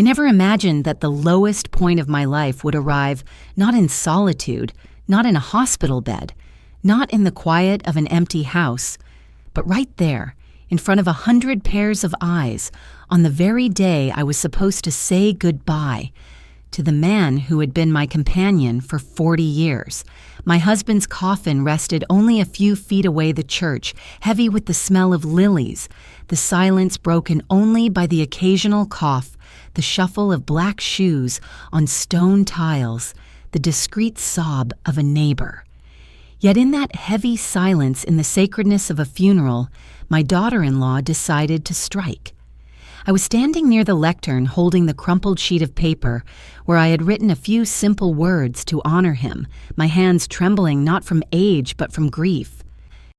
I never imagined that the lowest point of my life would arrive not in solitude, not in a hospital bed, not in the quiet of an empty house, but right there, in front of 100 pairs of eyes, on the very day I was supposed to say goodbye to the man who had been my companion for 40 years. My husband's coffin rested only a few feet away the church, heavy with the smell of lilies, the silence broken only by the occasional cough, the shuffle of black shoes on stone tiles, the discreet sob of a neighbor. Yet in that heavy silence, in the sacredness of a funeral, my daughter-in-law decided to strike. I was standing near the lectern holding the crumpled sheet of paper where I had written a few simple words to honor him, my hands trembling not from age but from grief.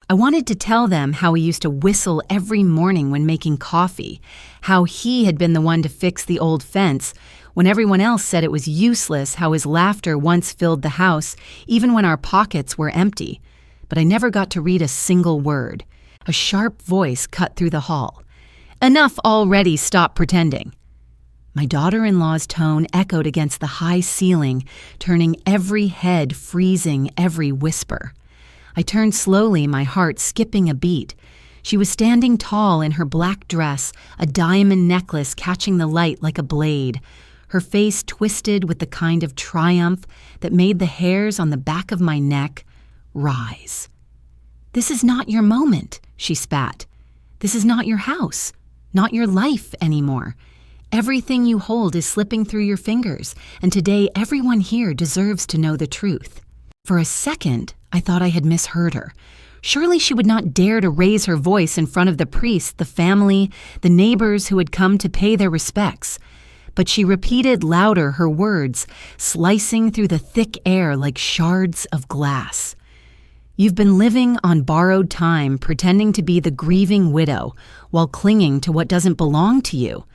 I wanted to tell them how he used to whistle every morning when making coffee, how he had been the one to fix the old fence when everyone else said it was useless, how his laughter once filled the house even when our pockets were empty. But I never got to read a single word. A sharp voice cut through the hall. "Enough already, stop pretending." My daughter-in-law's tone echoed against the high ceiling, turning every head, freezing every whisper. I turned slowly, my heart skipping a beat. She was standing tall in her black dress, a diamond necklace catching the light like a blade, her face twisted with the kind of triumph that made the hairs on the back of my neck rise. "This is not your moment," she spat. "This is not your house. Not your life anymore. Everything you hold is slipping through your fingers, and today everyone here deserves to know the truth." For a second, I thought I had misheard her. Surely she would not dare to raise her voice in front of the priest, the family, the neighbors who had come to pay their respects. But she repeated louder her words, slicing through the thick air like shards of glass. "You've been living on borrowed time, pretending to be the grieving widow, while clinging to what doesn't belong to you.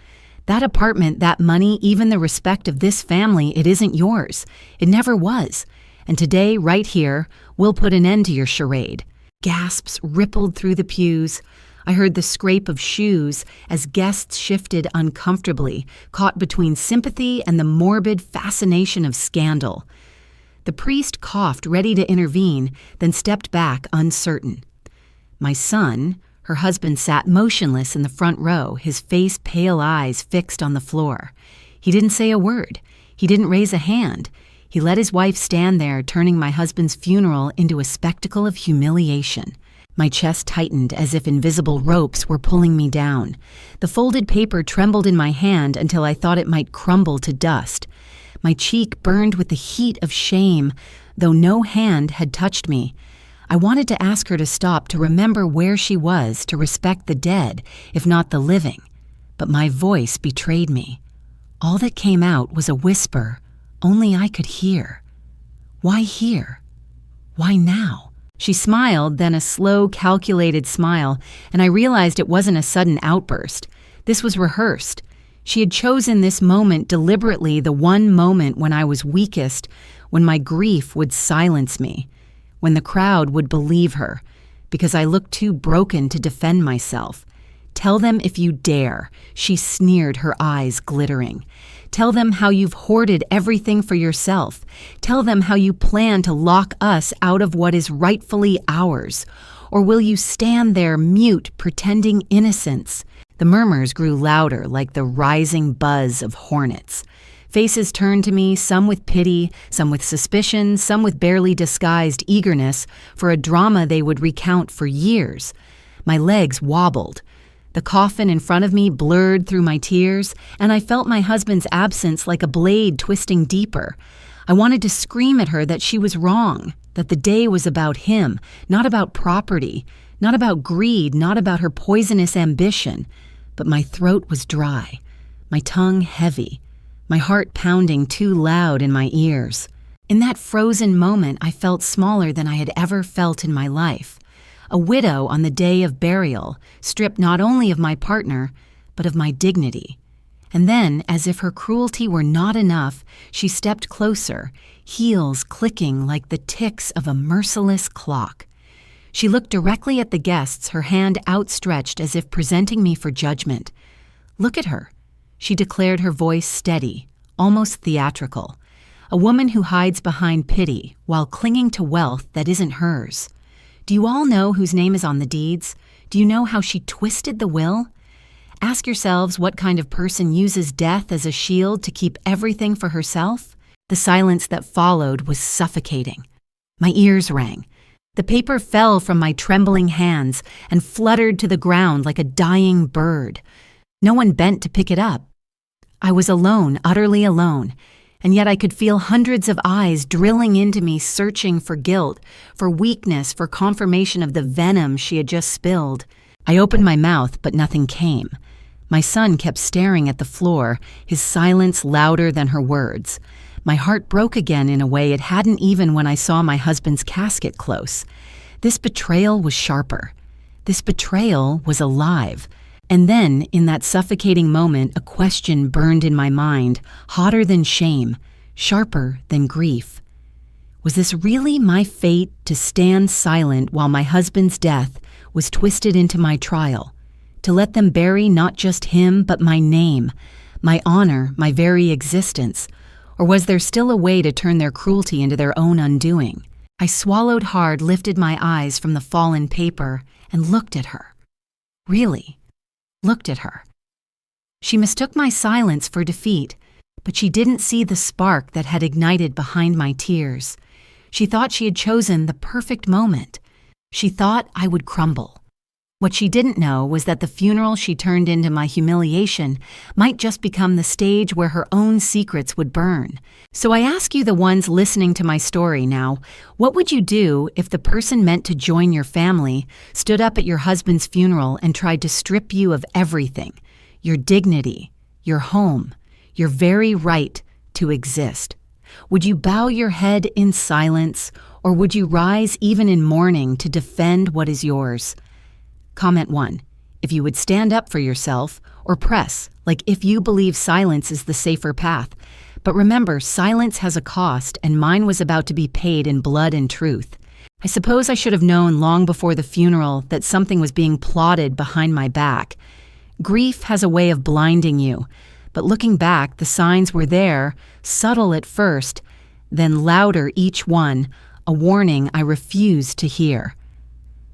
That apartment, that money, even the respect of this family, it isn't yours. It never was. And today, right here, we'll put an end to your charade." Gasps rippled through the pews. I heard the scrape of shoes as guests shifted uncomfortably, caught between sympathy and the morbid fascination of scandal. The priest coughed, ready to intervene, then stepped back, uncertain. My son, her husband, sat motionless in the front row, his face, pale eyes fixed on the floor. He didn't say a word. He didn't raise a hand. He let his wife stand there, turning my husband's funeral into a spectacle of humiliation. My chest tightened as if invisible ropes were pulling me down. The folded paper trembled in my hand until I thought it might crumble to dust. My cheek burned with the heat of shame, though no hand had touched me. I wanted to ask her to stop, to remember where she was, to respect the dead, if not the living. But my voice betrayed me. All that came out was a whisper only I could hear. Why here? Why now? She smiled, then a slow, calculated smile, and I realized it wasn't a sudden outburst. This was rehearsed. She had chosen this moment deliberately, the one moment when I was weakest, when my grief would silence me, when the crowd would believe her, because I looked too broken to defend myself. "Tell them if you dare," she sneered, her eyes glittering. "Tell them how you've hoarded everything for yourself. Tell them how you plan to lock us out of what is rightfully ours. Or will you stand there mute, pretending innocence?" The murmurs grew louder, like the rising buzz of hornets. Faces turned to me, some with pity, some with suspicion, some with barely disguised eagerness for a drama they would recount for years. My legs wobbled. The coffin in front of me blurred through my tears, and I felt my husband's absence like a blade twisting deeper. I wanted to scream at her that she was wrong, that the day was about him, not about property, not about greed, not about her poisonous ambition. But my throat was dry, my tongue heavy, my heart pounding too loud in my ears. In that frozen moment, I felt smaller than I had ever felt in my life. A widow on the day of burial, stripped not only of my partner, but of my dignity. And then, as if her cruelty were not enough, she stepped closer, heels clicking like the ticks of a merciless clock. She looked directly at the guests, her hand outstretched as if presenting me for judgment. "Look at her. she declared, her voice steady, almost theatrical. A woman who hides behind pity while clinging to wealth that isn't hers. Do you all know whose name is on the deeds? Do you know how she twisted the will? Ask yourselves what kind of person uses death as a shield to keep everything for herself? The silence that followed was suffocating. My ears rang. The paper fell from my trembling hands and fluttered to the ground like a dying bird. No one bent to pick it up. I was alone, utterly alone, and yet I could feel hundreds of eyes drilling into me, searching for guilt, for weakness, for confirmation of the venom she had just spilled. I opened my mouth, but nothing came. My son kept staring at the floor, his silence louder than her words. My heart broke again in a way it hadn't even when I saw my husband's casket close. This betrayal was sharper. This betrayal was alive. And then, in that suffocating moment, a question burned in my mind, hotter than shame, sharper than grief. Was this really my fate to stand silent while my husband's death was twisted into my trial? To let them bury not just him, but my name, my honor, my very existence? Or was there still a way to turn their cruelty into their own undoing? I swallowed hard, lifted my eyes from the fallen paper, and looked at her. Really, looked at her. She mistook my silence for defeat, but she didn't see the spark that had ignited behind my tears. She thought she had chosen the perfect moment. She thought I would crumble. What she didn't know was that the funeral she turned into my humiliation might just become the stage where her own secrets would burn. So I ask you, the ones listening to my story now, what would you do if the person meant to join your family stood up at your husband's funeral and tried to strip you of everything, your dignity, your home, your very right to exist? Would you bow your head in silence, or would you rise even in mourning to defend what is yours? Comment 1, if you would stand up for yourself, or press, like if you believe silence is the safer path. But remember, silence has a cost, and mine was about to be paid in blood and truth. I suppose I should have known long before the funeral that something was being plotted behind my back. Grief has a way of blinding you, but looking back, the signs were there, subtle at first, then louder each one, a warning I refused to hear.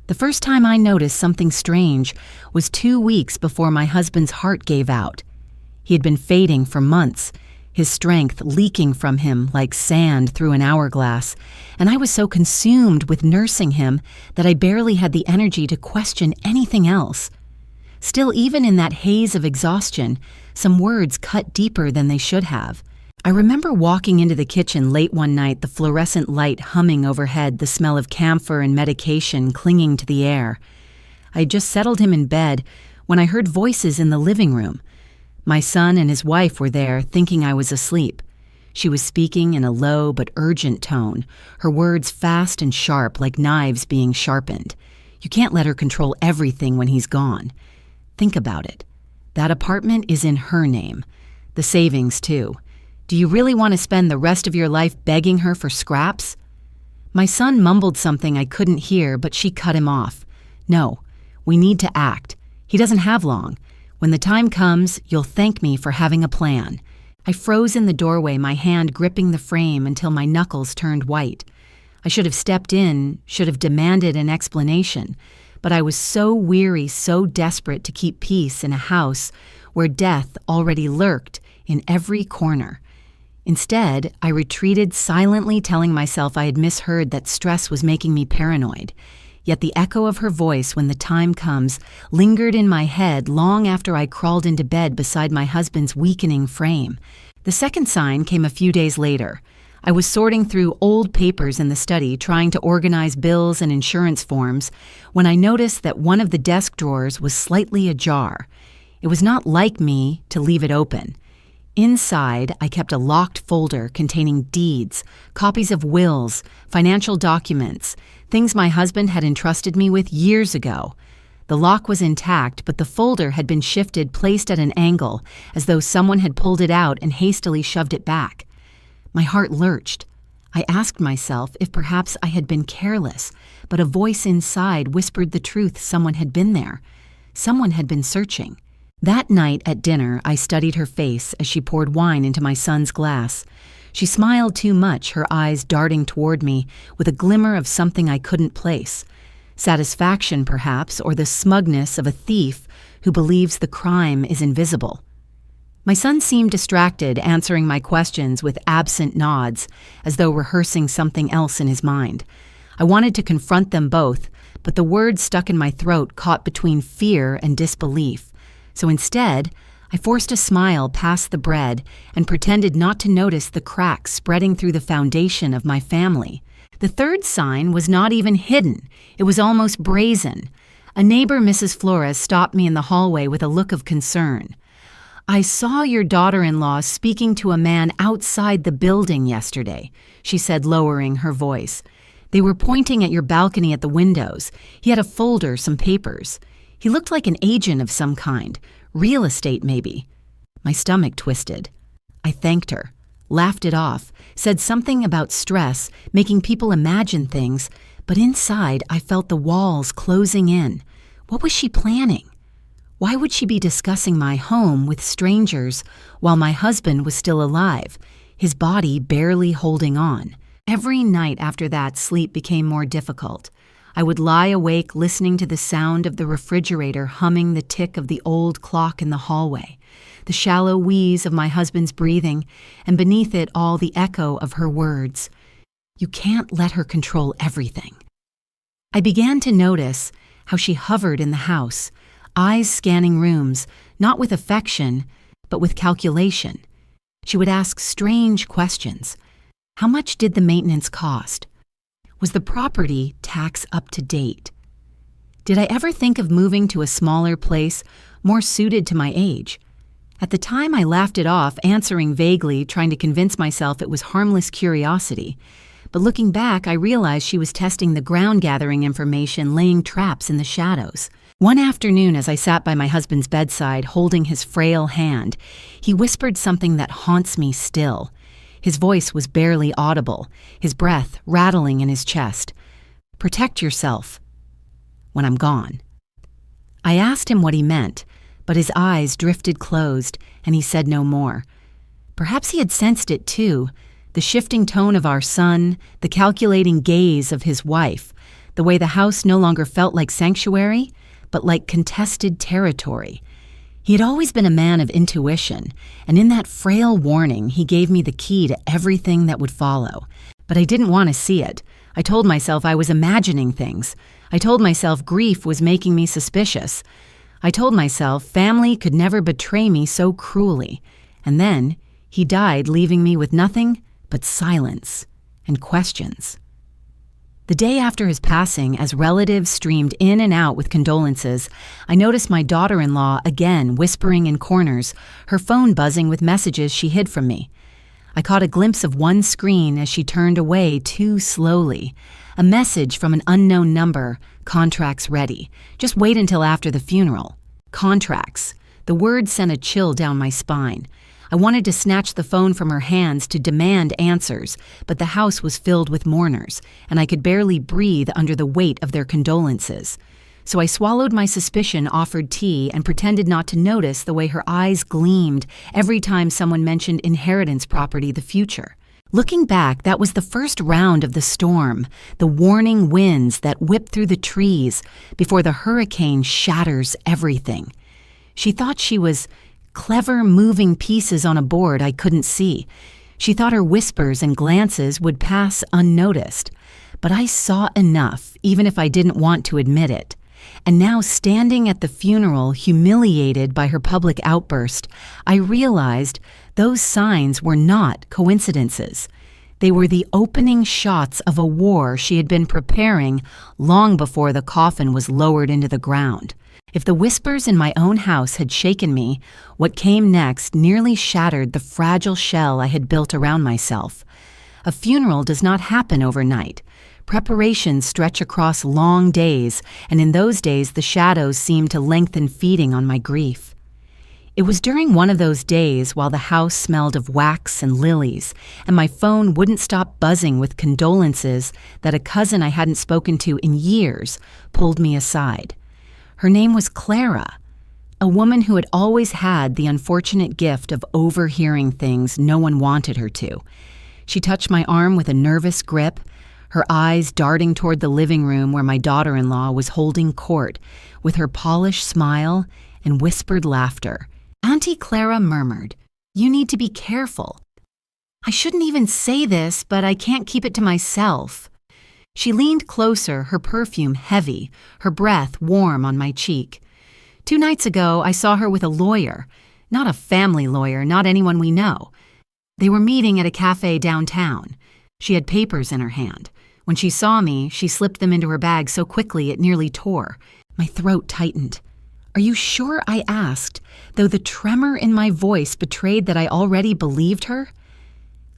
The first time I noticed something strange was 2 weeks before my husband's heart gave out. He had been fading for months, his strength leaking from him like sand through an hourglass, and I was so consumed with nursing him that I barely had the energy to question anything else. Still, even in that haze of exhaustion, some words cut deeper than they should have. I remember walking into the kitchen late one night, the fluorescent light humming overhead, the smell of camphor and medication clinging to the air. I had just settled him in bed when I heard voices in the living room. My son and his wife were there, thinking I was asleep. She was speaking in a low but urgent tone, her words fast and sharp like knives being sharpened. You can't let her control everything when he's gone. Think about it. That apartment is in her name. The savings, too. Do you really want to spend the rest of your life begging her for scraps? My son mumbled something I couldn't hear, but she cut him off. No, we need to act. He doesn't have long. When the time comes, you'll thank me for having a plan. I froze in the doorway, my hand gripping the frame until my knuckles turned white. I should have stepped in, should have demanded an explanation, but I was so weary, so desperate to keep peace in a house where death already lurked in every corner. Instead, I retreated, silently telling myself I had misheard, that stress was making me paranoid. Yet the echo of her voice when the time comes lingered in my head long after I crawled into bed beside my husband's weakening frame. The second sign came a few days later. I was sorting through old papers in the study, trying to organize bills and insurance forms, when I noticed that one of the desk drawers was slightly ajar. It was not like me to leave it open. Inside, I kept a locked folder containing deeds, copies of wills, financial documents, things my husband had entrusted me with years ago. The lock was intact, but the folder had been shifted, placed at an angle, as though someone had pulled it out and hastily shoved it back. My heart lurched. I asked myself if perhaps I had been careless, but a voice inside whispered the truth. Someone had been there. Someone had been searching. That night at dinner, I studied her face as she poured wine into my son's glass. She smiled too much, her eyes darting toward me with a glimmer of something I couldn't place. Satisfaction, perhaps, or the smugness of a thief who believes the crime is invisible. My son seemed distracted, answering my questions with absent nods, as though rehearsing something else in his mind. I wanted to confront them both, but the words stuck in my throat caught between fear and disbelief. So instead, I forced a smile past the bread and pretended not to notice the cracks spreading through the foundation of my family. The third sign was not even hidden. It was almost brazen. A neighbor, Mrs. Flores, stopped me in the hallway with a look of concern. "I saw your daughter-in-law speaking to a man outside the building yesterday," she said, lowering her voice. "They were pointing at your balcony at the windows. He had a folder, some papers. He looked like an agent of some kind, real estate maybe." My stomach twisted. I thanked her, laughed it off, said something about stress, making people imagine things, but inside I felt the walls closing in. What was she planning? Why would she be discussing my home with strangers while my husband was still alive, his body barely holding on? Every night after that, sleep became more difficult. I would lie awake listening to the sound of the refrigerator humming the tick of the old clock in the hallway, the shallow wheeze of my husband's breathing, and beneath it all the echo of her words. You can't let her control everything. I began to notice how she hovered in the house, eyes scanning rooms, not with affection, but with calculation. She would ask strange questions. How much did the maintenance cost? Was the property tax up to date? Did I ever think of moving to a smaller place, more suited to my age? At the time, I laughed it off, answering vaguely, trying to convince myself it was harmless curiosity. But looking back, I realized she was testing the ground-gathering information, laying traps in the shadows. One afternoon, as I sat by my husband's bedside, holding his frail hand, he whispered something that haunts me still. His voice was barely audible, his breath rattling in his chest. "Protect yourself when I'm gone." I asked him what he meant, but his eyes drifted closed, and he said no more. Perhaps he had sensed it too, the shifting tone of our son, the calculating gaze of his wife, the way the house no longer felt like sanctuary, but like contested territory. He had always been a man of intuition, and in that frail warning, he gave me the key to everything that would follow. But I didn't want to see it. I told myself I was imagining things. I told myself grief was making me suspicious. I told myself family could never betray me so cruelly. And then he died, leaving me with nothing but silence and questions. The day after his passing, as relatives streamed in and out with condolences, I noticed my daughter-in-law again whispering in corners, her phone buzzing with messages she hid from me. I caught a glimpse of one screen as she turned away too slowly. A message from an unknown number, "Contracts ready. Just wait until after the funeral." Contracts. The word sent a chill down my spine. I wanted to snatch the phone from her hands to demand answers, but the house was filled with mourners, and I could barely breathe under the weight of their condolences. So I swallowed my suspicion, offered tea, and pretended not to notice the way her eyes gleamed every time someone mentioned inheritance property, the future. Looking back, that was the first round of the storm, the warning winds that whip through the trees before the hurricane shatters everything. She thought she was clever moving pieces on a board I couldn't see. She thought her whispers and glances would pass unnoticed. But I saw enough, even if I didn't want to admit it. And now, standing at the funeral, humiliated by her public outburst, I realized those signs were not coincidences. They were the opening shots of a war she had been preparing long before the coffin was lowered into the ground. If the whispers in my own house had shaken me, what came next nearly shattered the fragile shell I had built around myself. A funeral does not happen overnight. Preparations stretch across long days, and in those days the shadows seemed to lengthen, feeding on my grief. It was during one of those days, while the house smelled of wax and lilies, and my phone wouldn't stop buzzing with condolences, that a cousin I hadn't spoken to in years pulled me aside. Her name was Clara. a woman who had always had the unfortunate gift of overhearing things no one wanted her to. She touched my arm with a nervous grip, her eyes darting toward the living room where my daughter-in-law was holding court, with her polished smile and whispered laughter. Auntie Clara murmured, "You need to be careful." I shouldn't even say this, but I can't keep it to myself. She leaned closer, her perfume heavy, her breath warm on my cheek. 2 nights ago, I saw her with a lawyer. Not a family lawyer, not anyone we know. They were meeting at a cafe downtown. She had papers in her hand. When she saw me, she slipped them into her bag so quickly it nearly tore. My throat tightened. "Are you sure?" I asked, though the tremor in my voice betrayed that I already believed her.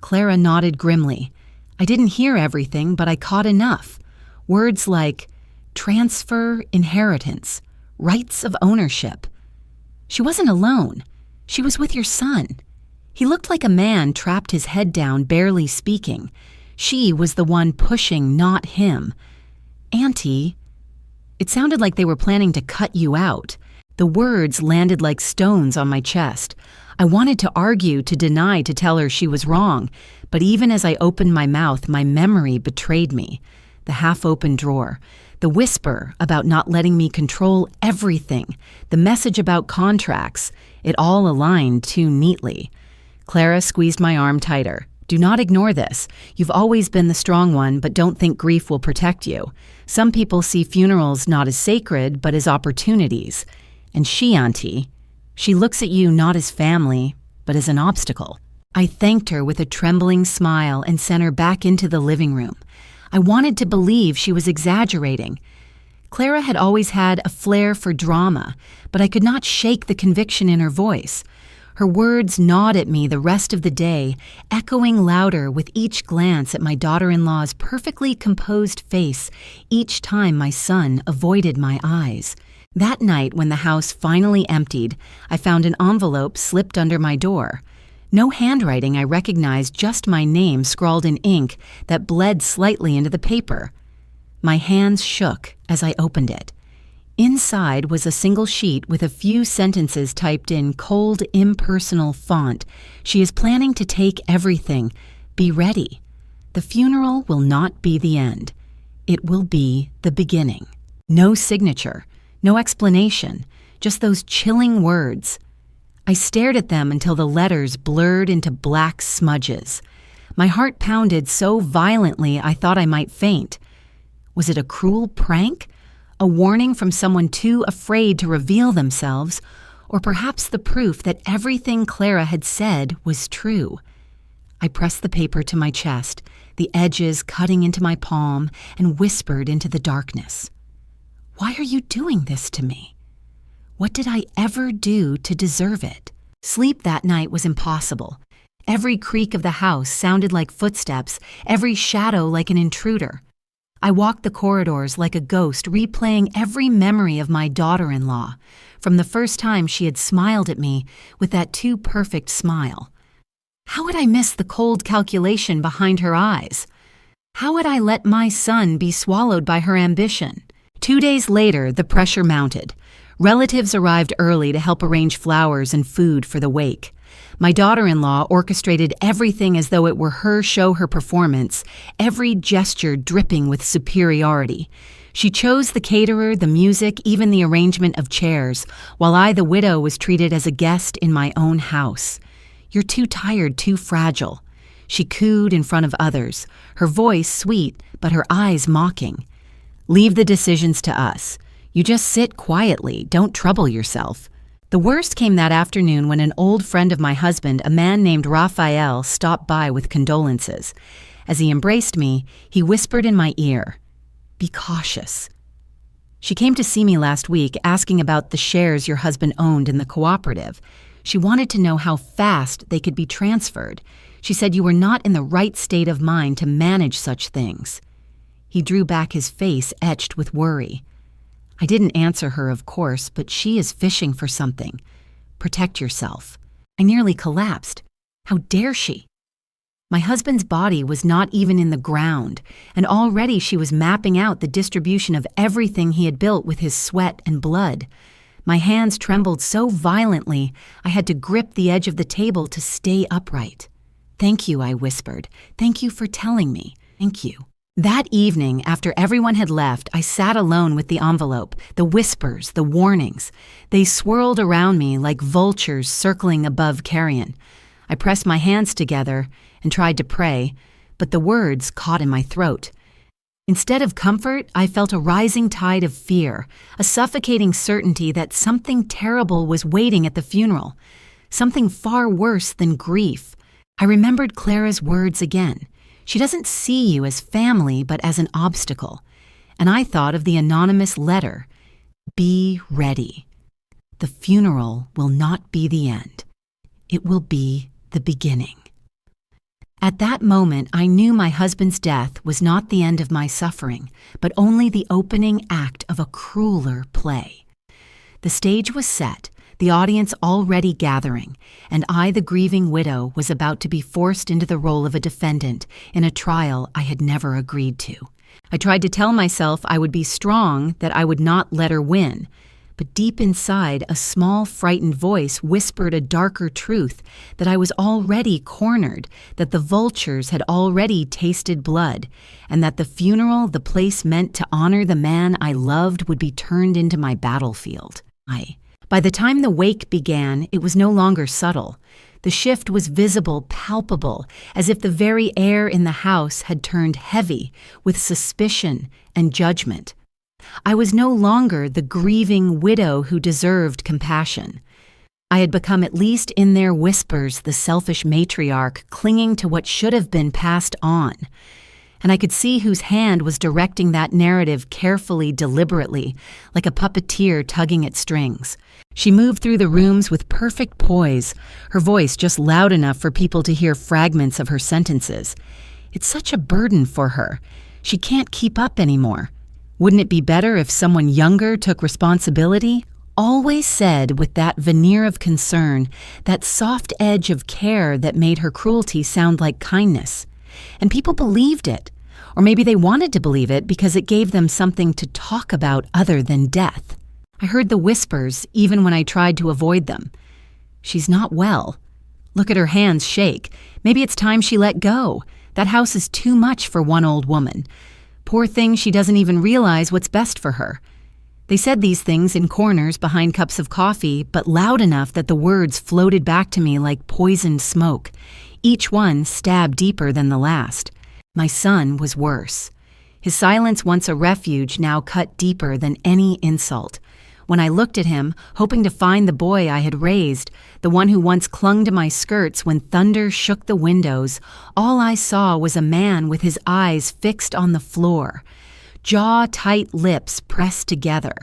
Clara nodded grimly. I didn't hear everything, but I caught enough. Words like transfer, inheritance, rights of ownership. She wasn't alone. She was with your son. He looked like a man trapped, his head down, barely speaking. She was the one pushing, not him. "Auntie," it sounded like they were planning to cut you out. The words landed like stones on my chest. I wanted to argue, to deny, to tell her she was wrong, but even as I opened my mouth, my memory betrayed me. The half-open drawer, the whisper about not letting me control everything, the message about contracts, it all aligned too neatly. Clara squeezed my arm tighter. "Do not ignore this. You've always been the strong one, but don't think grief will protect you. Some people see funerals not as sacred, but as opportunities. And she, Auntie, she looks at you not as family, but as an obstacle." I thanked her with a trembling smile and sent her back into the living room. I wanted to believe she was exaggerating. Clara had always had a flair for drama, but I could not shake the conviction in her voice. Her words gnawed at me the rest of the day, echoing louder with each glance at my daughter-in-law's perfectly composed face each time my son avoided my eyes. That night, when the house finally emptied, I found an envelope slipped under my door. No handwriting I recognized, just my name scrawled in ink that bled slightly into the paper. My hands shook as I opened it. Inside was a single sheet with a few sentences typed in cold, impersonal font. "She is planning to take everything. Be ready. The funeral will not be the end. It will be the beginning." No signature, no explanation, just those chilling words. I stared at them until the letters blurred into black smudges. My heart pounded so violently I thought I might faint. Was it a cruel prank? A warning from someone too afraid to reveal themselves? Or perhaps the proof that everything Clara had said was true? I pressed the paper to my chest, the edges cutting into my palm, and whispered into the darkness. "Why are you doing this to me? What did I ever do to deserve it?" Sleep that night was impossible. Every creak of the house sounded like footsteps, every shadow like an intruder. I walked the corridors like a ghost, replaying every memory of my daughter-in-law, from the first time she had smiled at me with that too perfect smile. How had I missed the cold calculation behind her eyes? How had I let my son be swallowed by her ambition? 2 days later, the pressure mounted. Relatives arrived early to help arrange flowers and food for the wake. My daughter-in-law orchestrated everything as though it were her show, her performance, every gesture dripping with superiority. She chose the caterer, the music, even the arrangement of chairs, while I, the widow, was treated as a guest in my own house. "You're too tired, too fragile." She cooed in front of others, her voice sweet, but her eyes mocking. "Leave the decisions to us. You just sit quietly, don't trouble yourself." The worst came that afternoon when an old friend of my husband, a man named Raphael, stopped by with condolences. As he embraced me, he whispered in my ear, "Be cautious." She came to see me last week asking about the shares your husband owned in the cooperative. She wanted to know how fast they could be transferred. She said you were not in the right state of mind to manage such things. He drew back, his face etched with worry. I didn't answer her, of course, but she is fishing for something. Protect yourself. I nearly collapsed. How dare she? My husband's body was not even in the ground, and already she was mapping out the distribution of everything he had built with his sweat and blood. My hands trembled so violently I had to grip the edge of the table to stay upright. "Thank you," I whispered. "Thank you for telling me. Thank you." That evening, after everyone had left, I sat alone with the envelope, the whispers, the warnings. They swirled around me like vultures circling above carrion. I pressed my hands together and tried to pray, but the words caught in my throat. Instead of comfort, I felt a rising tide of fear, a suffocating certainty that something terrible was waiting at the funeral, something far worse than grief. I remembered Clara's words again. She doesn't see you as family, but as an obstacle. And I thought of the anonymous letter. Be ready. The funeral will not be the end. It will be the beginning. At that moment, I knew my husband's death was not the end of my suffering, but only the opening act of a crueler play. The stage was set, the audience already gathering, and I, the grieving widow, was about to be forced into the role of a defendant in a trial I had never agreed to. I tried to tell myself I would be strong, that I would not let her win. But deep inside, a small, frightened voice whispered a darker truth, that I was already cornered, that the vultures had already tasted blood, and that the funeral, the place meant to honor the man I loved, would be turned into my battlefield. By the time the wake began, it was no longer subtle. The shift was visible, palpable, as if the very air in the house had turned heavy with suspicion and judgment. I was no longer the grieving widow who deserved compassion. I had become, at least in their whispers, the selfish matriarch clinging to what should have been passed on. And I could see whose hand was directing that narrative carefully, deliberately, like a puppeteer tugging at strings. She moved through the rooms with perfect poise, her voice just loud enough for people to hear fragments of her sentences. It's such a burden for her. She can't keep up anymore. Wouldn't it be better if someone younger took responsibility? Always said with that veneer of concern, that soft edge of care that made her cruelty sound like kindness. And people believed it. Or maybe they wanted to believe it because it gave them something to talk about other than death. I heard the whispers even when I tried to avoid them. She's not well. Look at her hands shake. Maybe it's time she let go. That house is too much for one old woman. Poor thing, she doesn't even realize what's best for her. They said these things in corners behind cups of coffee, but loud enough that the words floated back to me like poisoned smoke. Each one stabbed deeper than the last. My son was worse. His silence, once a refuge, now cut deeper than any insult. When I looked at him, hoping to find the boy I had raised, the one who once clung to my skirts when thunder shook the windows, all I saw was a man with his eyes fixed on the floor, jaw-tight lips pressed together.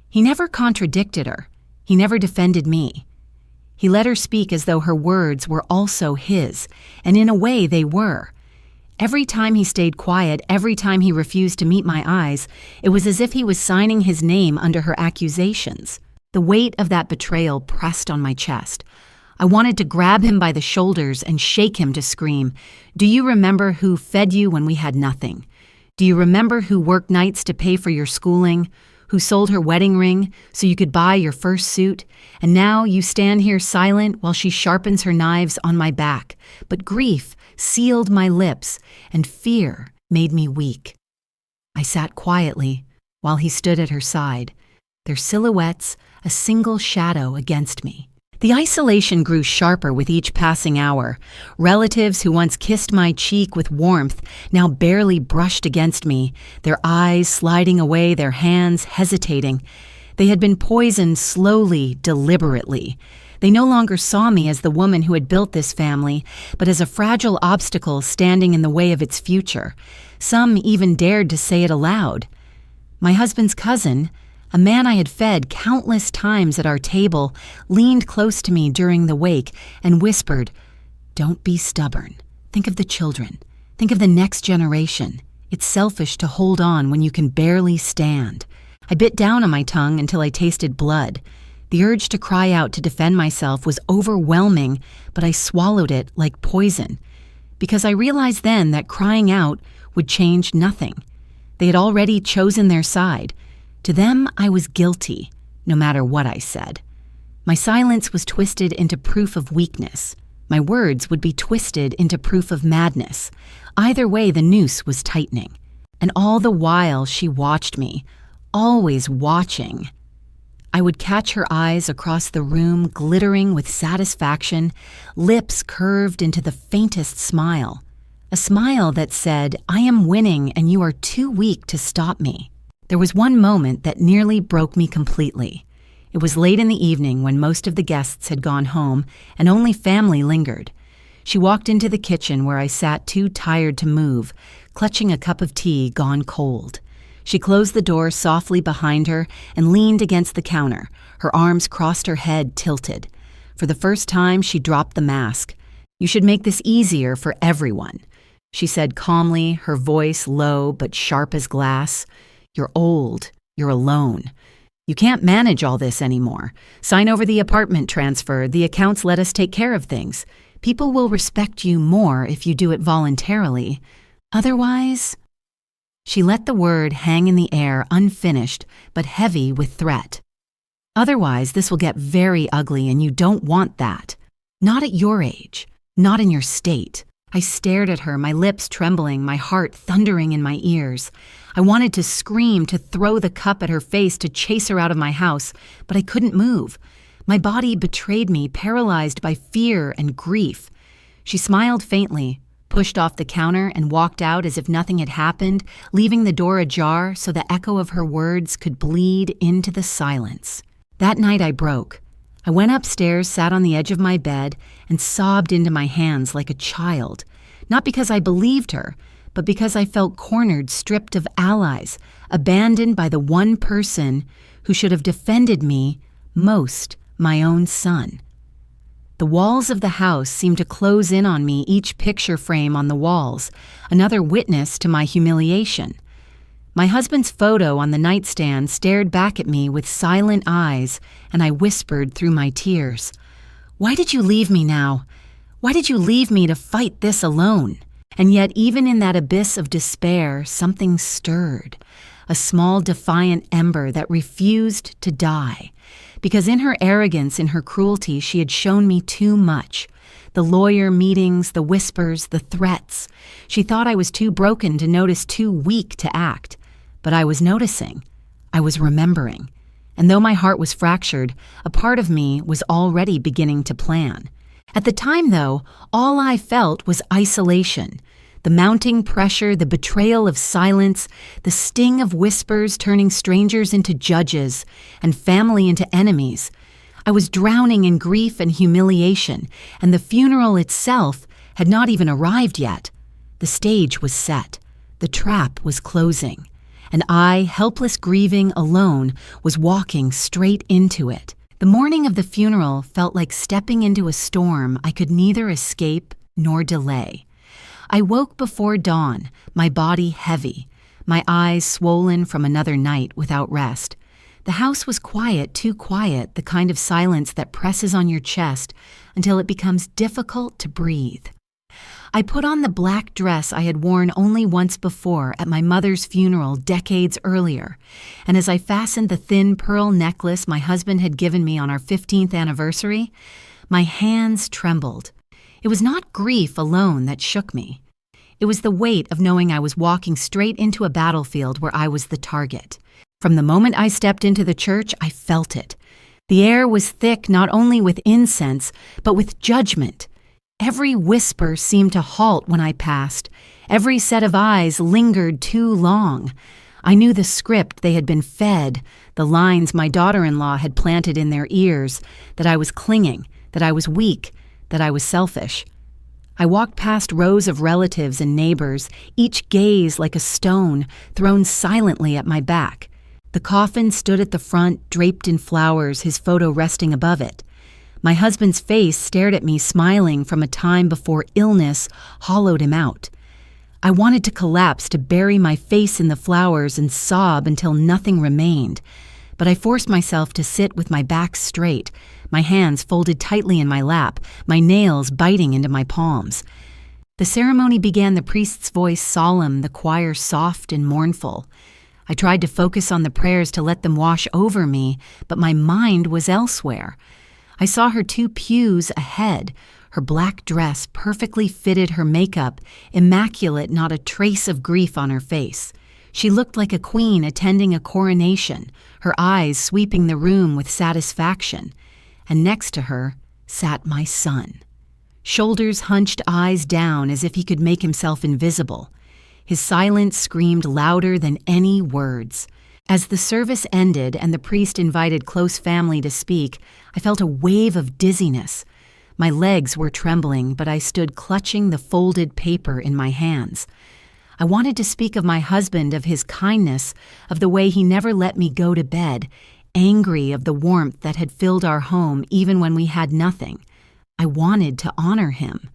He never contradicted her. He never defended me. He let her speak as though her words were also his, and in a way they were. Every time he stayed quiet, every time he refused to meet my eyes, it was as if he was signing his name under her accusations. The weight of that betrayal pressed on my chest. I wanted to grab him by the shoulders and shake him to scream, "Do you remember who fed you when we had nothing? Do you remember who worked nights to pay for your schooling? Who sold her wedding ring so you could buy your first suit? And now you stand here silent while she sharpens her knives on my back. But grief sealed my lips, and fear made me weak." I sat quietly while he stood at her side, their silhouettes a single shadow against me. The isolation grew sharper with each passing hour. Relatives who once kissed my cheek with warmth now barely brushed against me, their eyes sliding away, their hands hesitating. They had been poisoned slowly, deliberately. They no longer saw me as the woman who had built this family, but as a fragile obstacle standing in the way of its future. Some even dared to say it aloud. My husband's cousin, a man I had fed countless times at our table, leaned close to me during the wake and whispered, "Don't be stubborn. Think of the children. Think of the next generation. It's selfish to hold on when you can barely stand." I bit down on my tongue until I tasted blood. The urge to cry out to defend myself was overwhelming, but I swallowed it like poison, because I realized then that crying out would change nothing. They had already chosen their side. To them, I was guilty. no matter what I said. My silence was twisted into proof of weakness. My words would be twisted into proof of madness. Either way, the noose was tightening. And all the while, she watched me, always watching. I would catch her eyes across the room, glittering with satisfaction, lips curved into the faintest smile. A smile that said, "I am winning and you are too weak to stop me." There was one moment that nearly broke me completely. It was late in the evening when most of the guests had gone home and only family lingered. She walked into the kitchen where I sat too tired to move, clutching a cup of tea gone cold. She closed the door softly behind her and leaned against the counter, her arms crossed her head tilted. For the first time, she dropped the mask. "You should make this easier for everyone," she said calmly, her voice low but sharp as glass. "You're old. You're alone. You can't manage all this anymore. Sign over the apartment transfer. The accounts let us take care of things. People will respect you more if you do it voluntarily. Otherwise..." She let the word hang in the air, unfinished, but heavy with threat. "Otherwise, this will get very ugly, and you don't want that. Not at your age. Not in your state." I stared at her, my lips trembling, my heart thundering in my ears. I wanted to scream, to throw the cup at her face, to chase her out of my house, but I couldn't move. My body betrayed me, paralyzed by fear and grief. She smiled faintly, pushed off the counter, and walked out as if nothing had happened, leaving the door ajar so the echo of her words could bleed into the silence. That night I broke. I went upstairs, sat on the edge of my bed, and sobbed into my hands like a child. Not because I believed her, but because I felt cornered, stripped of allies, abandoned by the one person who should have defended me most, my own son. The walls of the house seemed to close in on me, each picture frame on the walls, another witness to my humiliation. My husband's photo on the nightstand stared back at me with silent eyes, and I whispered through my tears, "Why did you leave me now? Why did you leave me to fight this alone?" And yet, even in that abyss of despair, something stirred, a small defiant ember that refused to die. Because in her arrogance, in her cruelty, she had shown me too much. The lawyer meetings, the whispers, the threats. She thought I was too broken to notice, too weak to act. But I was noticing. I was remembering. And though my heart was fractured, a part of me was already beginning to plan. At the time, though, all I felt was isolation. The mounting pressure, the betrayal of silence, the sting of whispers turning strangers into judges and family into enemies. I was drowning in grief and humiliation, and the funeral itself had not even arrived yet. The stage was set. The trap was closing. And I, helpless grieving alone, was walking straight into it. The morning of the funeral felt like stepping into a storm I could neither escape nor delay. I woke before dawn, my body heavy, my eyes swollen from another night without rest. The house was quiet, too quiet, the kind of silence that presses on your chest until it becomes difficult to breathe. I put on the black dress I had worn only once before at my mother's funeral decades earlier, and as I fastened the thin pearl necklace my husband had given me on our 15th anniversary, my hands trembled. It was not grief alone that shook me. It was the weight of knowing I was walking straight into a battlefield where I was the target. From the moment I stepped into the church, I felt it. The air was thick not only with incense, but with judgment. Every whisper seemed to halt when I passed. Every set of eyes lingered too long. I knew the script they had been fed, the lines my daughter-in-law had planted in their ears, that I was clinging, that I was weak, that I was selfish. I walked past rows of relatives and neighbors, each gaze like a stone thrown silently at my back. The coffin stood at the front, draped in flowers, his photo resting above it. My husband's face stared at me, smiling from a time before illness hollowed him out. I wanted to collapse, to bury my face in the flowers and sob until nothing remained. But I forced myself to sit with my back straight, my hands folded tightly in my lap, my nails biting into my palms. The ceremony began, the priest's voice solemn, the choir soft and mournful. I tried to focus on the prayers to let them wash over me, but my mind was elsewhere. I saw her 2 pews ahead. Her black dress perfectly fitted her makeup, immaculate, not a trace of grief on her face. She looked like a queen attending a coronation, her eyes sweeping the room with satisfaction. And next to her sat my son. Shoulders hunched, eyes down as if he could make himself invisible. His silence screamed louder than any words. As the service ended and the priest invited close family to speak, I felt a wave of dizziness. My legs were trembling, but I stood clutching the folded paper in my hands. I wanted to speak of my husband, of his kindness, of the way he never let me go to bed, angry of the warmth that had filled our home even when we had nothing. I wanted to honor him.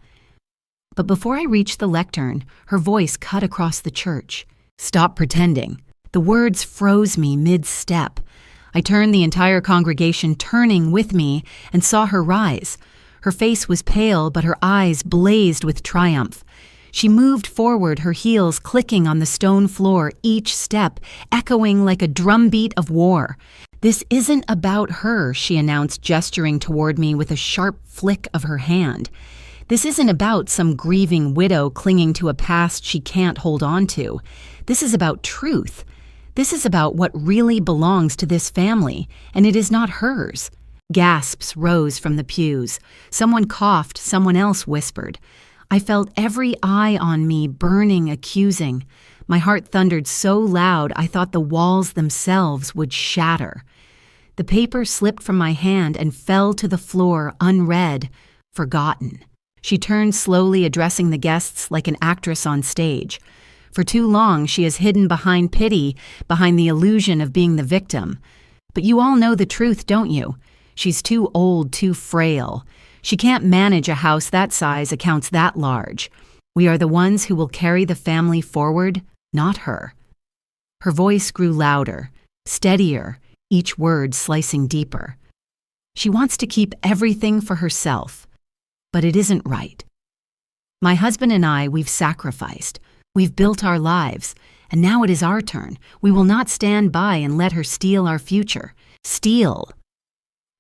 But before I reached the lectern, her voice cut across the church. "Stop pretending." The words froze me mid-step. I turned, the entire congregation turning with me, and saw her rise. Her face was pale, but her eyes blazed with triumph. She moved forward, her heels clicking on the stone floor, each step echoing like a drumbeat of war. "This isn't about her," she announced, gesturing toward me with a sharp flick of her hand. "This isn't about some grieving widow clinging to a past she can't hold on to. This is about truth. This is about what really belongs to this family, and it is not hers." Gasps rose from the pews. Someone coughed, someone else whispered. I felt every eye on me burning, accusing. My heart thundered so loud I thought the walls themselves would shatter. The paper slipped from my hand and fell to the floor, unread, forgotten. She turned slowly, addressing the guests like an actress on stage. For too long, she has hidden behind pity, behind the illusion of being the victim. But you all know the truth, don't you? She's too old, too frail. She can't manage a house that size, accounts that large. We are the ones who will carry the family forward, not her. Her voice grew louder, steadier, each word slicing deeper. She wants to keep everything for herself. But it isn't right. My husband and I, we've sacrificed. We've built our lives. And now it is our turn. We will not stand by and let her steal our future. Steal.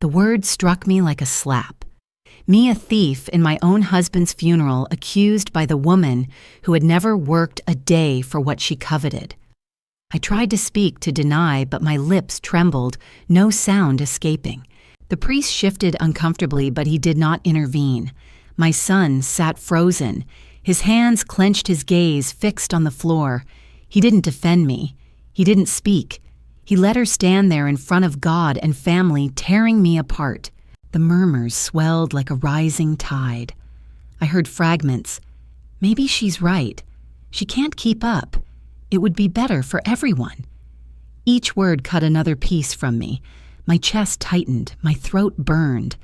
The word struck me like a slap. Me, a thief in my own husband's funeral, accused by the woman who had never worked a day for what she coveted. I tried to speak, to deny, but my lips trembled, no sound escaping. The priest shifted uncomfortably, but he did not intervene. My son sat frozen. His hands clenched, his gaze fixed on the floor. He didn't defend me. He didn't speak. He let her stand there in front of God and family, tearing me apart. The murmurs swelled like a rising tide. I heard fragments. Maybe she's right. She can't keep up. It would be better for everyone. Each word cut another piece from me. My chest tightened, my throat burned.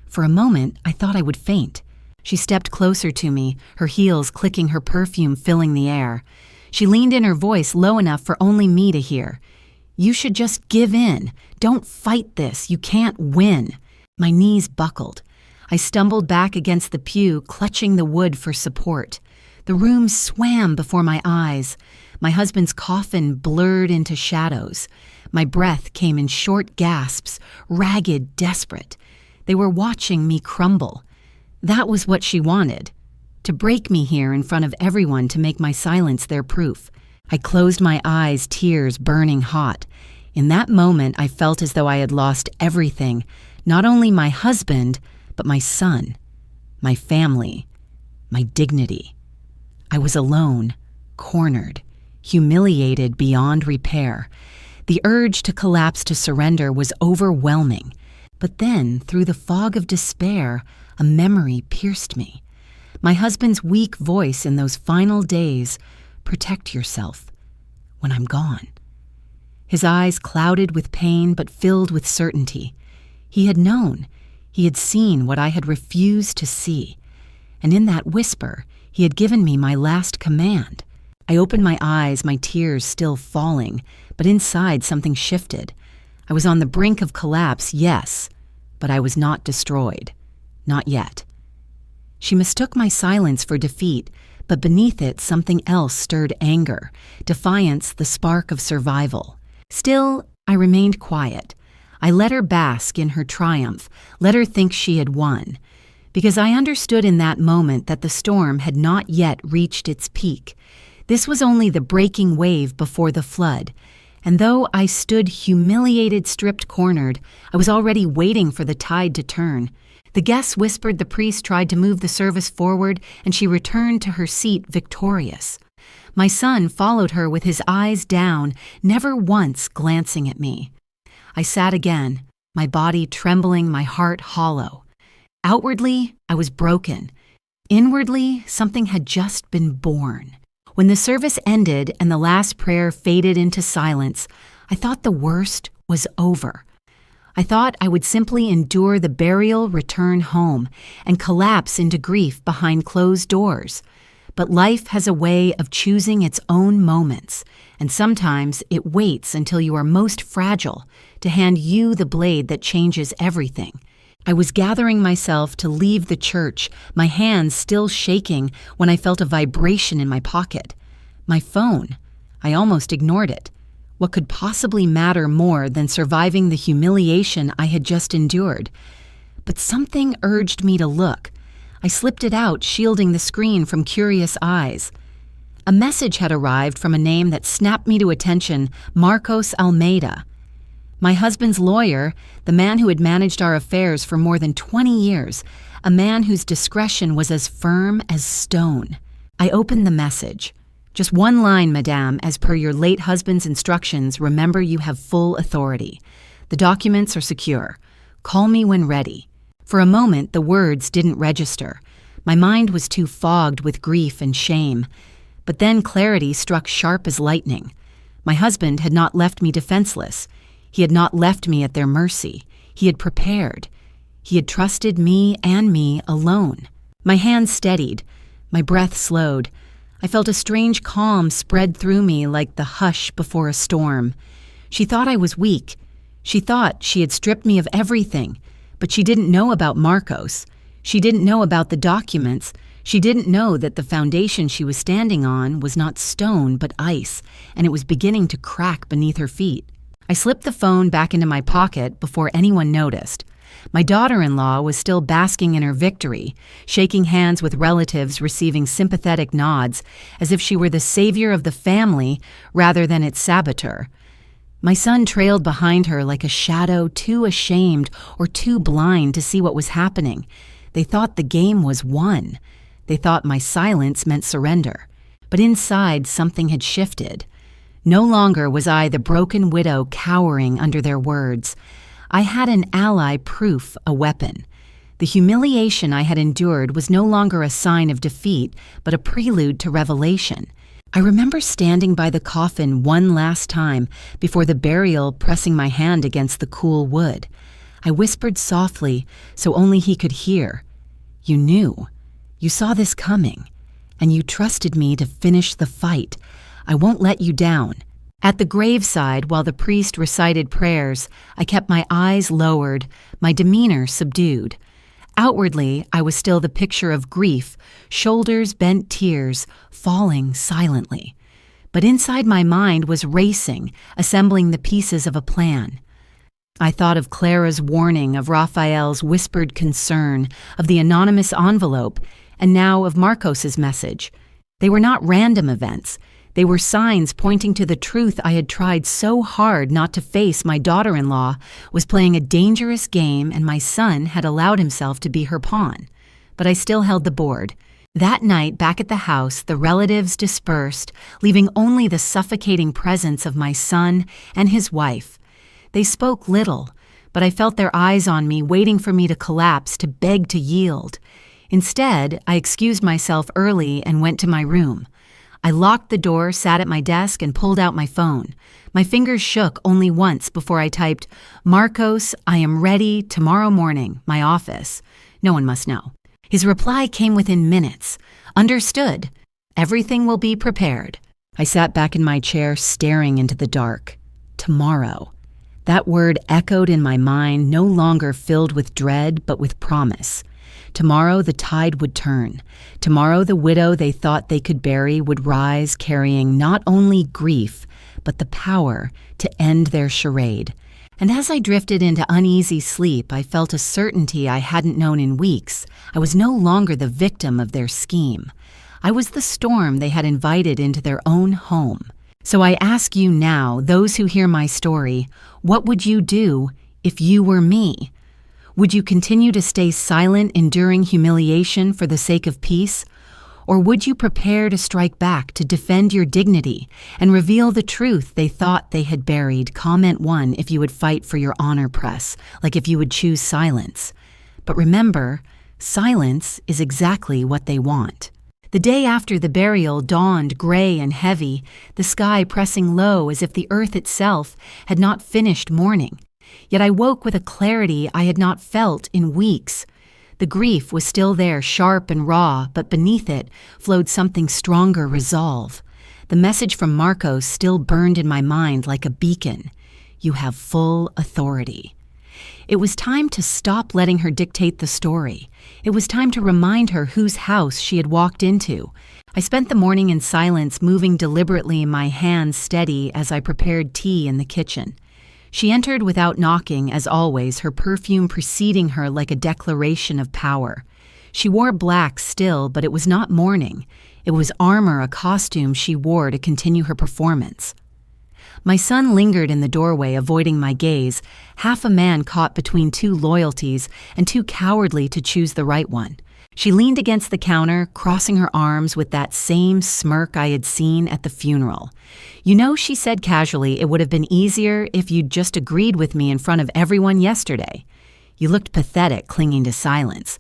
For a moment, I thought I would faint. She stepped closer to me, her heels clicking, her perfume filling the air. She leaned in, her voice low enough for only me to hear. "You should just give in. Don't fight this. You can't win." My knees buckled. I stumbled back against the pew, clutching the wood for support. The room swam before my eyes. My husband's coffin blurred into shadows. My breath came in short gasps, ragged, desperate. They were watching me crumble. That was what she wanted, to break me here in front of everyone, to make my silence their proof. I closed my eyes, tears burning hot. In that moment, I felt as though I had lost everything, not only my husband, but my son, my family, my dignity. I was alone, cornered, humiliated beyond repair. The urge to collapse, to surrender, was overwhelming. But then, through the fog of despair, a memory pierced me. My husband's weak voice in those final days, "Protect yourself when I'm gone." His eyes clouded with pain but filled with certainty. He had known. He had seen what I had refused to see. And in that whisper, he had given me my last command. I opened my eyes, my tears still falling, but inside something shifted. I was on the brink of collapse, yes, but I was not destroyed. Not yet. She mistook my silence for defeat, but beneath it something else stirred anger, defiance, the spark of survival. Still, I remained quiet. I let her bask in her triumph, let her think she had won, because I understood in that moment that the storm had not yet reached its peak. This was only the breaking wave before the flood, and though I stood humiliated, stripped, cornered, I was already waiting for the tide to turn. The guests whispered, the priest tried to move the service forward, and she returned to her seat victorious. My son followed her with his eyes down, never once glancing at me. I sat again, my body trembling, my heart hollow. Outwardly, I was broken. Inwardly, something had just been born. When the service ended and the last prayer faded into silence, I thought the worst was over. I thought I would simply endure the burial, return home, and collapse into grief behind closed doors. But life has a way of choosing its own moments, and sometimes it waits until you are most fragile to hand you the blade that changes everything. I was gathering myself to leave the church, my hands still shaking when I felt a vibration in my pocket. My phone. I almost ignored it. What could possibly matter more than surviving the humiliation I had just endured? But something urged me to look. I slipped it out, shielding the screen from curious eyes. A message had arrived from a name that snapped me to attention, Marcos Almeida. My husband's lawyer, the man who had managed our affairs for more than 20 years, a man whose discretion was as firm as stone. I opened the message. Just one line, madame, as per your late husband's instructions, remember you have full authority. The documents are secure. Call me when ready. For a moment, the words didn't register. My mind was too fogged with grief and shame. But then clarity struck sharp as lightning. My husband had not left me defenseless. He had not left me at their mercy. He had prepared. He had trusted me and me alone. My hands steadied. My breath slowed. I felt a strange calm spread through me like the hush before a storm. She thought I was weak. She thought she had stripped me of everything. But she didn't know about Marcos. She didn't know about the documents. She didn't know that the foundation she was standing on was not stone but ice, and it was beginning to crack beneath her feet. I slipped the phone back into my pocket before anyone noticed. My daughter-in-law was still basking in her victory, shaking hands with relatives, receiving sympathetic nods, as if she were the savior of the family rather than its saboteur. My son trailed behind her like a shadow, too ashamed or too blind to see what was happening. They thought the game was won. They thought my silence meant surrender. But inside, something had shifted. No longer was I the broken widow cowering under their words. I had an ally proof, a weapon. The humiliation I had endured was no longer a sign of defeat, but a prelude to revelation. I remember standing by the coffin one last time before the burial, pressing my hand against the cool wood. I whispered softly so only he could hear. You knew. You saw this coming. And you trusted me to finish the fight. I won't let you down. At the graveside, while the priest recited prayers, I kept my eyes lowered, my demeanor subdued. Outwardly, I was still the picture of grief, shoulders bent, tears, falling silently. But inside my mind was racing, assembling the pieces of a plan. I thought of Clara's warning, of Raphael's whispered concern, of the anonymous envelope, and now of Marcos's message. They were not random events. They were signs pointing to the truth I had tried so hard not to face. My daughter-in-law was playing a dangerous game, and my son had allowed himself to be her pawn. But I still held the board. That night, back at the house, the relatives dispersed, leaving only the suffocating presence of my son and his wife. They spoke little, but I felt their eyes on me, waiting for me to collapse, to beg to yield. Instead, I excused myself early and went to my room. I locked the door, sat at my desk, and pulled out my phone. My fingers shook only once before I typed, "Marcos, I am ready tomorrow morning, my office. No one must know." His reply came within minutes. "Understood. Everything will be prepared." I sat back in my chair, staring into the dark. Tomorrow. That word echoed in my mind, no longer filled with dread, but with promise. Tomorrow the tide would turn. Tomorrow the widow they thought they could bury would rise carrying not only grief, but the power to end their charade. And as I drifted into uneasy sleep, I felt a certainty I hadn't known in weeks. I was no longer the victim of their scheme. I was the storm they had invited into their own home. So I ask you now, those who hear my story, what would you do if you were me? Would you continue to stay silent, enduring humiliation for the sake of peace? Or would you prepare to strike back to defend your dignity and reveal the truth they thought they had buried? Comment 1 if you would fight for your honor, press, like if you would choose silence. But remember, silence is exactly what they want. The day after the burial dawned gray and heavy, the sky pressing low as if the earth itself had not finished mourning. Yet I woke with a clarity I had not felt in weeks. The grief was still there, sharp and raw, but beneath it flowed something stronger, resolve. The message from Marcos still burned in my mind like a beacon. You have full authority. It was time to stop letting her dictate the story. It was time to remind her whose house she had walked into. I spent the morning in silence, moving deliberately, my hands steady as I prepared tea in the kitchen. She entered without knocking, as always, her perfume preceding her like a declaration of power. She wore black still, but it was not mourning. It was armor, a costume she wore to continue her performance. My son lingered in the doorway, avoiding my gaze, half a man caught between two loyalties and too cowardly to choose the right one. She leaned against the counter, crossing her arms with that same smirk I had seen at the funeral. You know, she said casually, it would have been easier if you'd just agreed with me in front of everyone yesterday. You looked pathetic, clinging to silence.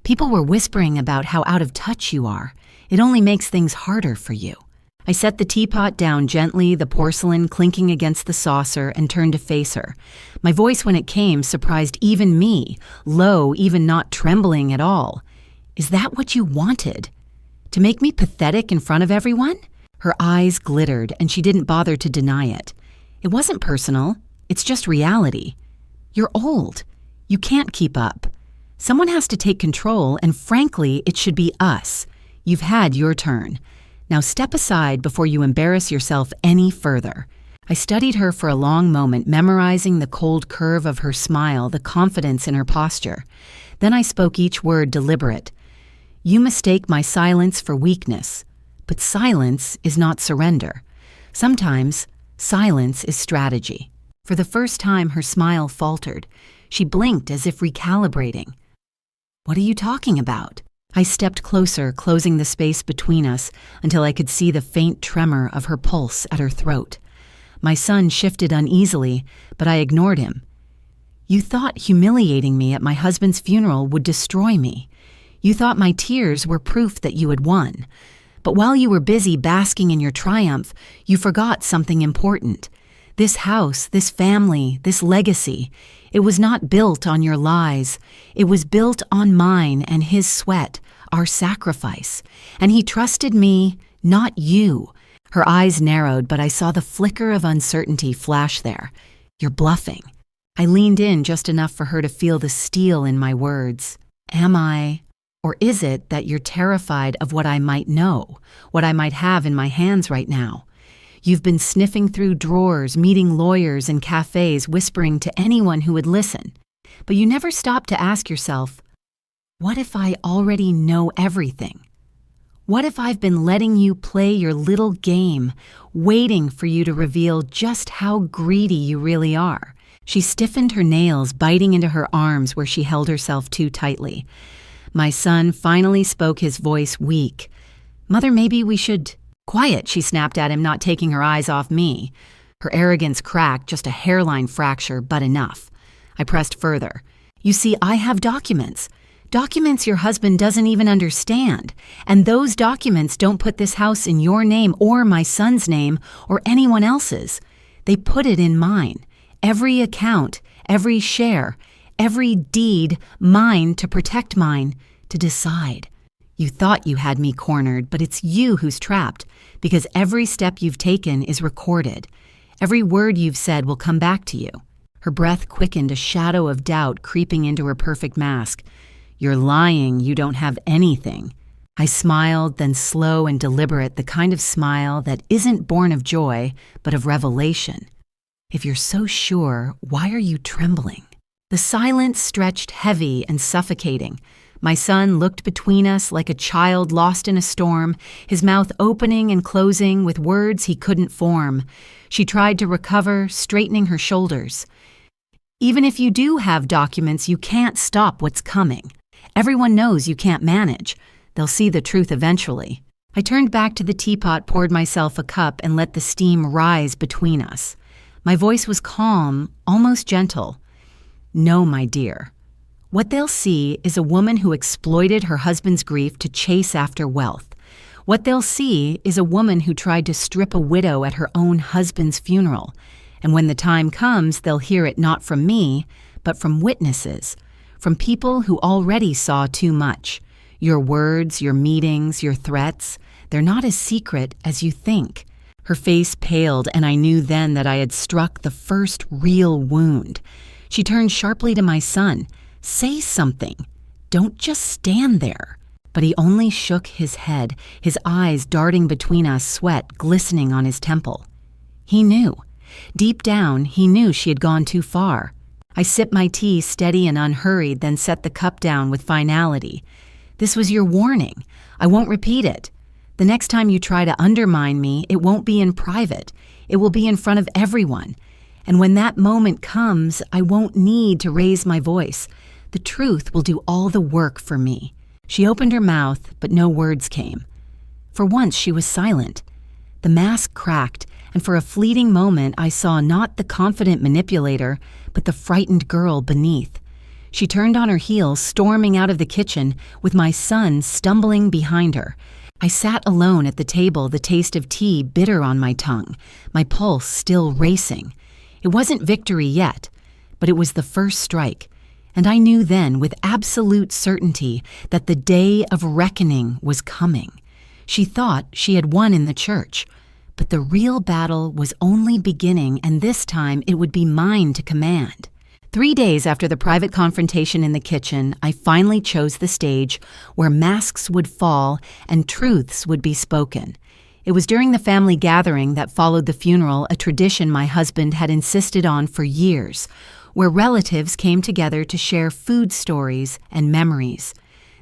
People were whispering about how out of touch you are. It only makes things harder for you. I set the teapot down gently, the porcelain clinking against the saucer, and turned to face her. My voice, when it came, surprised even me, low, even not trembling at all. Is that what you wanted? To make me pathetic in front of everyone? Her eyes glittered, and she didn't bother to deny it. It wasn't personal. It's just reality. You're old. You can't keep up. Someone has to take control, and frankly, it should be us. You've had your turn. Now step aside before you embarrass yourself any further. I studied her for a long moment, memorizing the cold curve of her smile, the confidence in her posture. Then I spoke each word deliberate. You mistake my silence for weakness, but silence is not surrender. Sometimes silence is strategy. For the first time, her smile faltered. She blinked as if recalibrating. What are you talking about? I stepped closer, closing the space between us until I could see the faint tremor of her pulse at her throat. My son shifted uneasily, but I ignored him. You thought humiliating me at my husband's funeral would destroy me. You thought my tears were proof that you had won. But while you were busy basking in your triumph, you forgot something important. This house, this family, this legacy, it was not built on your lies. It was built on mine and his sweat, our sacrifice. And he trusted me, not you. Her eyes narrowed, but I saw the flicker of uncertainty flash there. You're bluffing. I leaned in just enough for her to feel the steel in my words. Am I? Or is it that you're terrified of what I might know, what I might have in my hands right now? You've been sniffing through drawers, meeting lawyers in cafes, whispering to anyone who would listen. But you never stopped to ask yourself, what if I already know everything? What if I've been letting you play your little game, waiting for you to reveal just how greedy you really are? She stiffened her nails, biting into her arms where she held herself too tightly. My son finally spoke, his voice weak. Mother, maybe we should... Quiet, she snapped at him, not taking her eyes off me. Her arrogance cracked, just a hairline fracture, but enough. I pressed further. You see, I have documents. Documents your husband doesn't even understand. And those documents don't put this house in your name or my son's name or anyone else's. They put it in mine. Every account, every share, every deed, mine to protect mine, to decide. You thought you had me cornered, but it's you who's trapped, because every step you've taken is recorded. Every word you've said will come back to you. Her breath quickened, a shadow of doubt creeping into her perfect mask. "You're lying, you don't have anything." I smiled, then slow and deliberate, the kind of smile that isn't born of joy, but of revelation. "If you're so sure, why are you trembling?" The silence stretched heavy and suffocating. My son looked between us like a child lost in a storm, his mouth opening and closing with words he couldn't form. She tried to recover, straightening her shoulders. "Even if you do have documents, you can't stop what's coming. Everyone knows you can't manage. They'll see the truth eventually." I turned back to the teapot, poured myself a cup, and let the steam rise between us. My voice was calm, almost gentle. "No, my dear. What they'll see is a woman who exploited her husband's grief to chase after wealth. What they'll see is a woman who tried to strip a widow at her own husband's funeral. And when the time comes, they'll hear it not from me, but from witnesses, from people who already saw too much. Your words, your meetings, your threats, they're not as secret as you think." Her face paled, and I knew then that I had struck the first real wound. She turned sharply to my son. "Say something. Don't just stand there." But he only shook his head, his eyes darting between us, sweat glistening on his temple. He knew. Deep down, he knew she had gone too far. I sipped my tea steady and unhurried, then set the cup down with finality. "This was your warning. I won't repeat it. The next time you try to undermine me, it won't be in private. It will be in front of everyone. And when that moment comes, I won't need to raise my voice. The truth will do all the work for me." She opened her mouth, but no words came. For once, she was silent. The mask cracked, and for a fleeting moment, I saw not the confident manipulator, but the frightened girl beneath. She turned on her heel, storming out of the kitchen, with my son stumbling behind her. I sat alone at the table, the taste of tea bitter on my tongue, my pulse still racing. It wasn't victory yet, but it was the first strike, and I knew then with absolute certainty that the day of reckoning was coming. She thought she had won in the church, but the real battle was only beginning, and this time it would be mine to command. 3 days after the private confrontation in the kitchen, I finally chose the stage where masks would fall and truths would be spoken. It was during the family gathering that followed the funeral, a tradition my husband had insisted on for years, where relatives came together to share food stories and memories.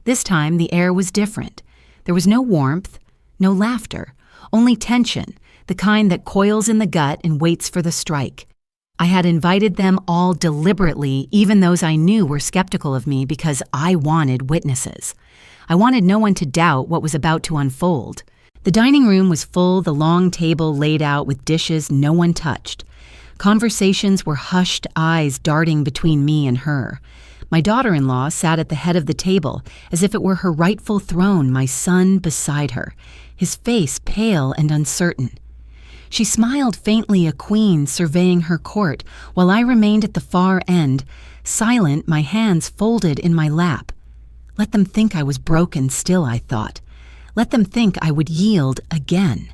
This time, the air was different. There was no warmth, no laughter, only tension, the kind that coils in the gut and waits for the strike. I had invited them all deliberately, even those I knew were skeptical of me, because I wanted witnesses. I wanted no one to doubt what was about to unfold. The dining room was full, the long table laid out with dishes no one touched. Conversations were hushed, eyes darting between me and her. My daughter-in-law sat at the head of the table, as if it were her rightful throne, my son beside her, his face pale and uncertain. She smiled faintly, a queen surveying her court, while I remained at the far end, silent, my hands folded in my lap. Let them think I was broken still, I thought. Let them think I would yield again.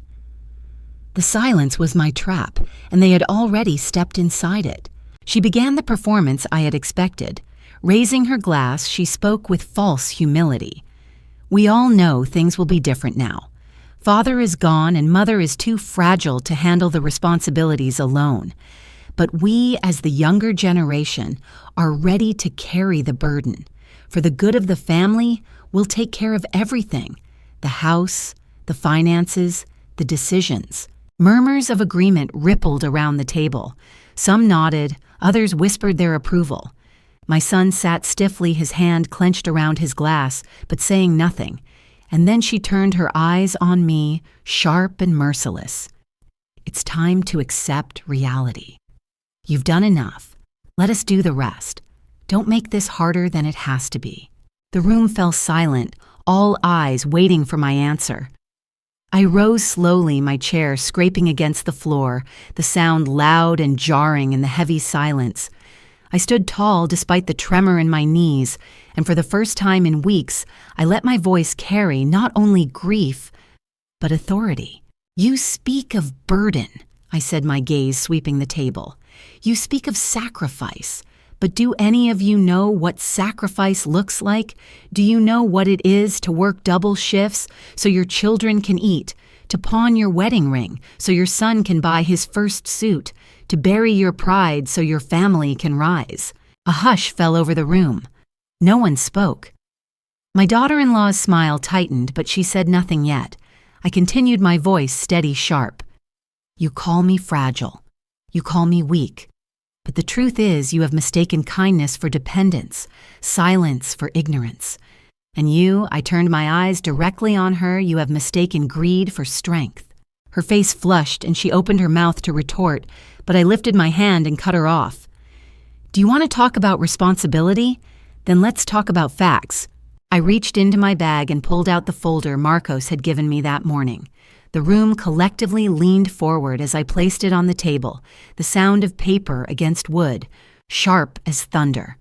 The silence was my trap, and they had already stepped inside it. She began the performance I had expected. Raising her glass, she spoke with false humility. "We all know things will be different now. Father is gone and Mother is too fragile to handle the responsibilities alone. But we, as the younger generation, are ready to carry the burden. For the good of the family, we'll take care of everything. The house, the finances, the decisions." Murmurs of agreement rippled around the table. Some nodded, others whispered their approval. My son sat stiffly, his hand clenched around his glass, but saying nothing. And then she turned her eyes on me, sharp and merciless. "It's time to accept reality. You've done enough. Let us do the rest. Don't make this harder than it has to be." The room fell silent, all eyes waiting for my answer. I rose slowly, my chair scraping against the floor, the sound loud and jarring in the heavy silence. I stood tall despite the tremor in my knees, and for the first time in weeks, I let my voice carry not only grief, but authority. "You speak of burden," I said, my gaze sweeping the table. "You speak of sacrifice, But do any of you know what sacrifice looks like? Do you know what it is to work double shifts so your children can eat, to pawn your wedding ring so your son can buy his first suit, to bury your pride so your family can rise? A hush fell over the room. No one spoke. My daughter-in-law's smile tightened, but she said nothing yet. I continued, my voice steady, sharp. You call me fragile. You call me weak. But the truth is, you have mistaken kindness for dependence, silence for ignorance. And you, I turned my eyes directly on her, you have mistaken greed for strength. Her face flushed and she opened her mouth to retort, but I lifted my hand and cut her off. Do you want to talk about responsibility? Then let's talk about facts. I reached into my bag and pulled out the folder Marcos had given me that morning. The room collectively leaned forward as I placed it on the table, the sound of paper against wood, sharp as thunder.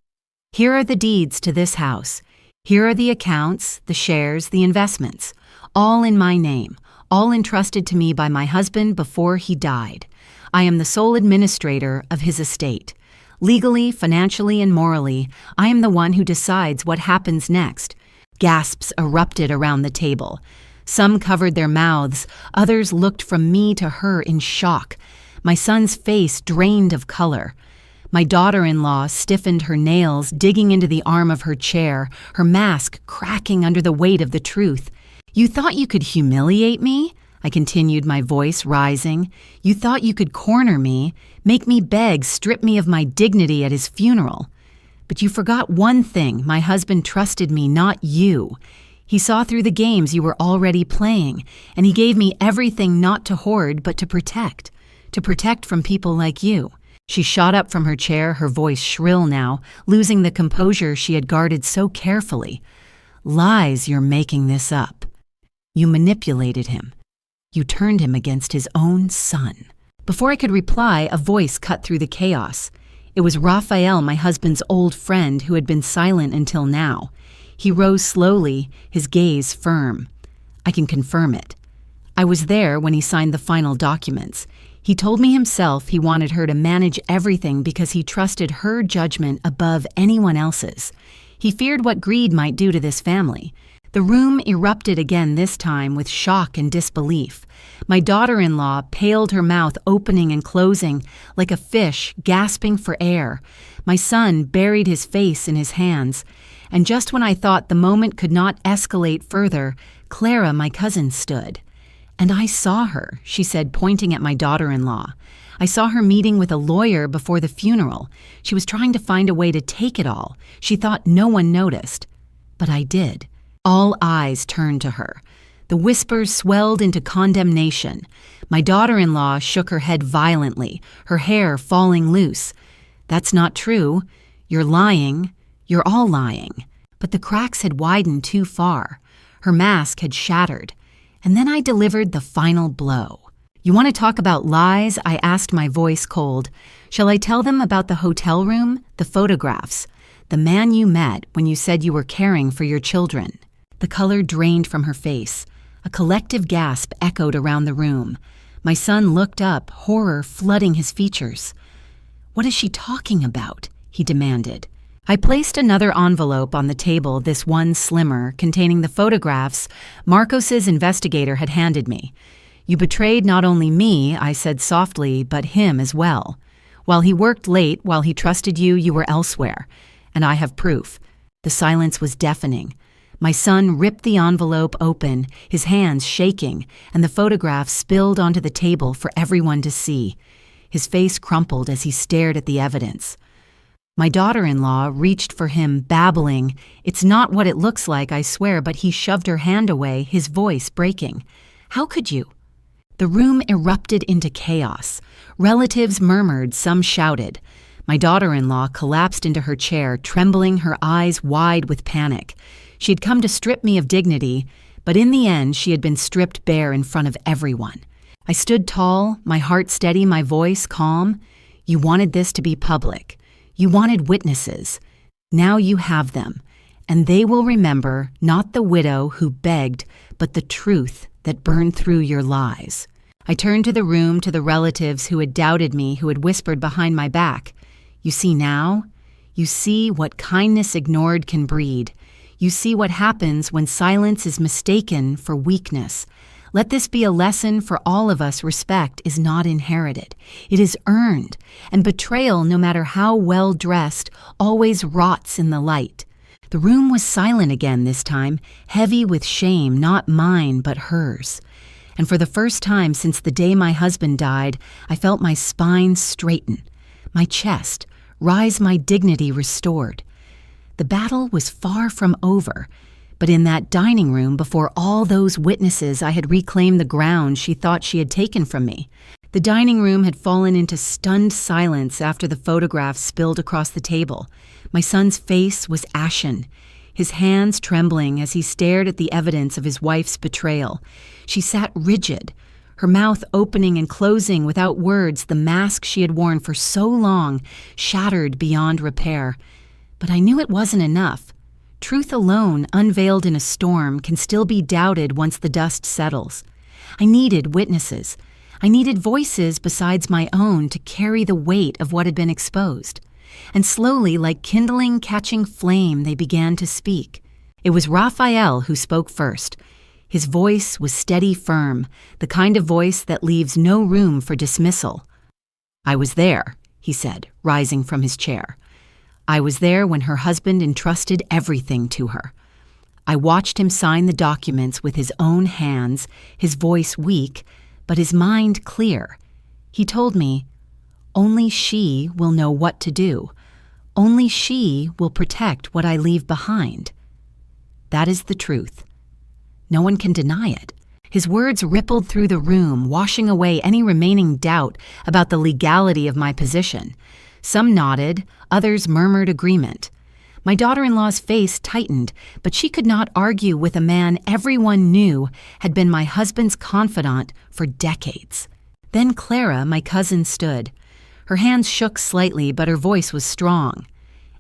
Here are the deeds to this house. Here are the accounts, the shares, the investments, all in my name, all entrusted to me by my husband before he died. I am the sole administrator of his estate. Legally, financially, and morally, I am the one who decides what happens next. Gasps erupted around the table. Some covered their mouths, others looked from me to her in shock. My son's face drained of color. My daughter-in-law stiffened her nails, digging into the arm of her chair, her mask cracking under the weight of the truth. You thought you could humiliate me? I continued, my voice rising. You thought you could corner me, make me beg, strip me of my dignity at his funeral. But you forgot one thing: my husband trusted me, not you. He saw through the games you were already playing, and he gave me everything not to hoard but to protect from people like you. She shot up from her chair, her voice shrill now, losing the composure she had guarded so carefully. Lies, you're making this up. You manipulated him. You turned him against his own son. Before I could reply, a voice cut through the chaos. It was Raphael, my husband's old friend, who had been silent until now. He rose slowly, his gaze firm. I can confirm it. I was there when he signed the final documents. He told me himself he wanted her to manage everything because he trusted her judgment above anyone else's. He feared what greed might do to this family. The room erupted again, this time with shock and disbelief. My daughter-in-law paled, her mouth opening and closing like a fish gasping for air. My son buried his face in his hands. And just when I thought the moment could not escalate further, Clara, my cousin, stood. And I saw her, she said, pointing at my daughter-in-law. I saw her meeting with a lawyer before the funeral. She was trying to find a way to take it all. She thought no one noticed. But I did. All eyes turned to her. The whispers swelled into condemnation. My daughter-in-law shook her head violently, her hair falling loose. That's not true. You're lying. You're all lying. But the cracks had widened too far. Her mask had shattered. And then I delivered the final blow. You want to talk about lies? I asked, my voice cold. Shall I tell them about the hotel room, the photographs, the man you met when you said you were caring for your children? The color drained from her face. A collective gasp echoed around the room. My son looked up, horror flooding his features. What is she talking about? He demanded. I placed another envelope on the table, this one slimmer, containing the photographs Marcos's investigator had handed me. You betrayed not only me, I said softly, but him as well. While he worked late, while he trusted you, you were elsewhere. And I have proof. The silence was deafening. My son ripped the envelope open, his hands shaking, and the photographs spilled onto the table for everyone to see. His face crumpled as he stared at the evidence. My daughter-in-law reached for him, babbling. It's not what it looks like, I swear, but he shoved her hand away, his voice breaking. How could you? The room erupted into chaos. Relatives murmured, some shouted. My daughter-in-law collapsed into her chair, trembling, her eyes wide with panic. She had come to strip me of dignity, but in the end she had been stripped bare in front of everyone. I stood tall, my heart steady, my voice calm. You wanted this to be public. You wanted witnesses. Now you have them, and they will remember not the widow who begged, but the truth that burned through your lies. I turned to the room, to the relatives who had doubted me, who had whispered behind my back. You see now? You see what kindness ignored can breed. You see what happens when silence is mistaken for weakness. Let this be a lesson for all of us. Respect is not inherited. It is earned, and betrayal, no matter how well dressed, always rots in the light. The room was silent again this time, heavy with shame, not mine but hers. And for the first time since the day my husband died, I felt my spine straighten, my chest rise, my dignity restored. The battle was far from over, but in that dining room before all those witnesses I had reclaimed the ground she thought she had taken from me. The dining room had fallen into stunned silence after the photograph spilled across the table. My son's face was ashen, his hands trembling as he stared at the evidence of his wife's betrayal. She sat rigid, her mouth opening and closing without words, the mask she had worn for so long shattered beyond repair. But I knew it wasn't enough. Truth alone, unveiled in a storm, can still be doubted once the dust settles. I needed witnesses. I needed voices besides my own to carry the weight of what had been exposed. And slowly, like kindling catching flame, they began to speak. It was Raphael who spoke first. His voice was steady, firm, the kind of voice that leaves no room for dismissal. "I was there," he said, rising from his chair. "I was there when her husband entrusted everything to her. I watched him sign the documents with his own hands, his voice weak, but his mind clear. He told me, 'Only she will know what to do. Only she will protect what I leave behind.' That is the truth. No one can deny it." His words rippled through the room, washing away any remaining doubt about the legality of my position. Some nodded, others murmured agreement. My daughter-in-law's face tightened, but she could not argue with a man everyone knew had been my husband's confidant for decades. Then Clara, my cousin, stood. Her hands shook slightly, but her voice was strong.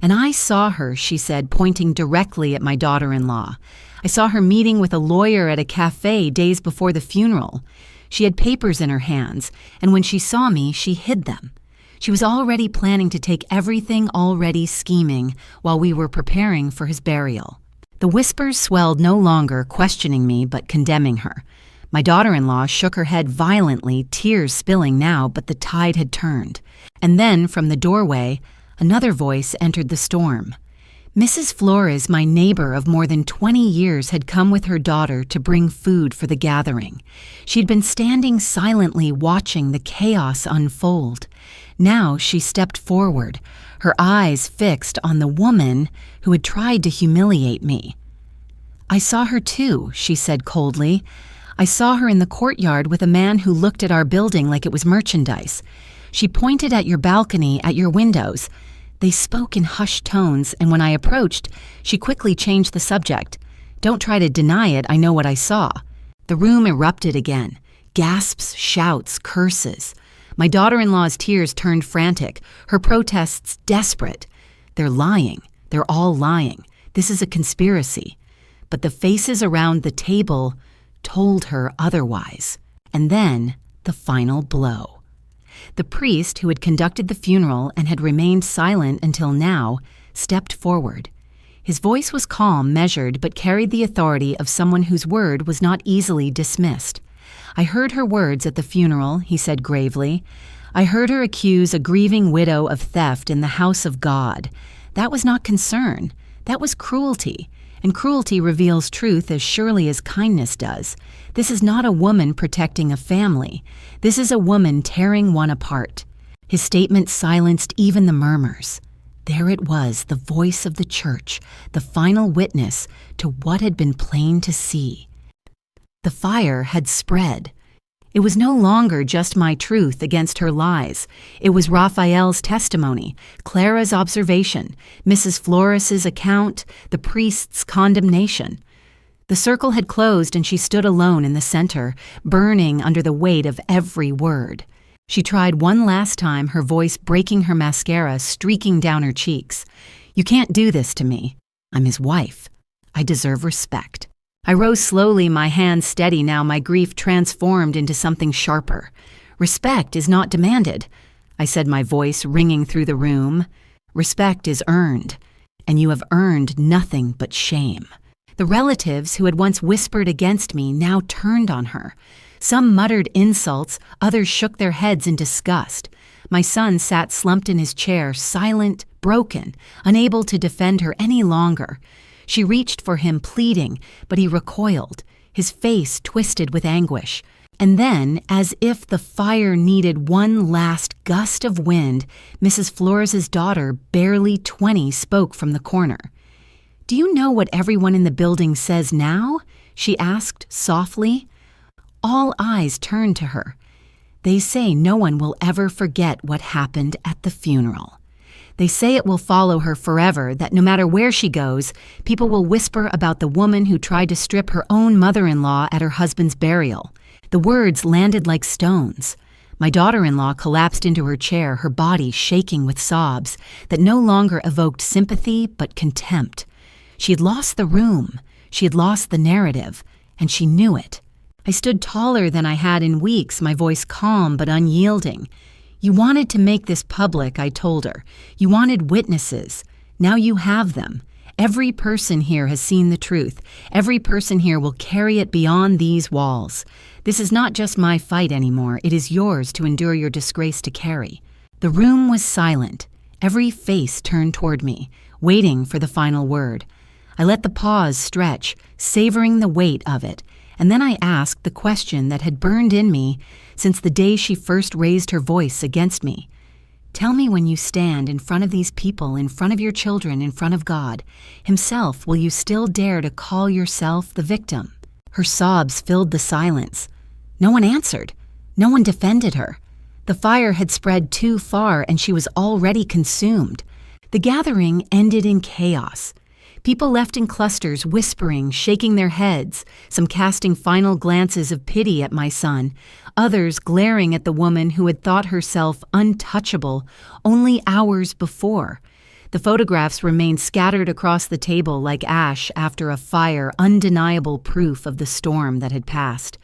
"And I saw her," she said, pointing directly at my daughter-in-law. "I saw her meeting with a lawyer at a cafe days before the funeral. She had papers in her hands, and when she saw me, she hid them. She was already planning to take everything, already scheming, while we were preparing for his burial." The whispers swelled, no longer questioning me, but condemning her. My daughter-in-law shook her head violently, tears spilling now, but the tide had turned. And then, from the doorway, another voice entered the storm. Mrs. Flores, my neighbor of more than 20 years, had come with her daughter to bring food for the gathering. She'd been standing silently watching the chaos unfold. Now she stepped forward, her eyes fixed on the woman who had tried to humiliate me. "I saw her too," she said coldly. "I saw her in the courtyard with a man who looked at our building like it was merchandise. She pointed at your balcony, at your windows." They spoke in hushed tones, and when I approached, she quickly changed the subject. "Don't try to deny it, I know what I saw." The room erupted again. Gasps, shouts, curses. My daughter-in-law's tears turned frantic, her protests desperate. "They're lying. They're all lying. This is a conspiracy." But the faces around the table told her otherwise. And then the final blow. The priest who had conducted the funeral and had remained silent until now stepped forward. His voice was calm, measured, but carried the authority of someone whose word was not easily dismissed. "I heard her words at the funeral," he said gravely. "I heard her accuse a grieving widow of theft in the house of God. That was not concern. That was cruelty. And cruelty reveals truth as surely as kindness does. This is not a woman protecting a family. This is a woman tearing one apart." His statement silenced even the murmurs. There it was, the voice of the church, the final witness to what had been plain to see. The fire had spread. It was no longer just my truth against her lies. It was Raphael's testimony, Clara's observation, Mrs. Flores's account, the priest's condemnation. The circle had closed and she stood alone in the center, burning under the weight of every word. She tried one last time, her voice breaking her mascara, streaking down her cheeks. "You can't do this to me. I'm his wife. I deserve respect." I rose slowly, my hands steady now, my grief transformed into something sharper. "Respect is not demanded," I said, my voice ringing through the room. Respect is earned, and you have earned nothing but shame. The relatives who had once whispered against me now turned on her. Some muttered insults, others shook their heads in disgust. My son sat slumped in his chair, silent, broken, unable to defend her any longer. She reached for him, pleading, but he recoiled, his face twisted with anguish. And then, as if the fire needed one last gust of wind, Mrs. Flores' daughter, barely 20, spoke from the corner. "Do you know what everyone in the building says now?" she asked softly. All eyes turned to her. "They say no one will ever forget what happened at the funeral. They say it will follow her forever, that no matter where she goes, people will whisper about the woman who tried to strip her own mother-in-law at her husband's burial." The words landed like stones. My daughter-in-law collapsed into her chair, her body shaking with sobs that no longer evoked sympathy but contempt. She had lost the room, she had lost the narrative, and she knew it. I stood taller than I had in weeks, my voice calm but unyielding. "You wanted to make this public," I told her. "You wanted witnesses. Now you have them. Every person here has seen the truth. Every person here will carry it beyond these walls. This is not just my fight anymore. It is yours to endure your disgrace to carry." The room was silent. Every face turned toward me, waiting for the final word. I let the pause stretch, savoring the weight of it, and then I asked the question that had burned in me since the day she first raised her voice against me. "Tell me, when you stand in front of these people, in front of your children, in front of God Himself, will you still dare to call yourself the victim?" Her sobs filled the silence. No one answered. No one defended her. The fire had spread too far, and she was already consumed. The gathering ended in chaos. People left in clusters, whispering, shaking their heads, some casting final glances of pity at my son, others glaring at the woman who had thought herself untouchable only hours before. The photographs remained scattered across the table like ash after a fire, undeniable proof of the storm that had passed.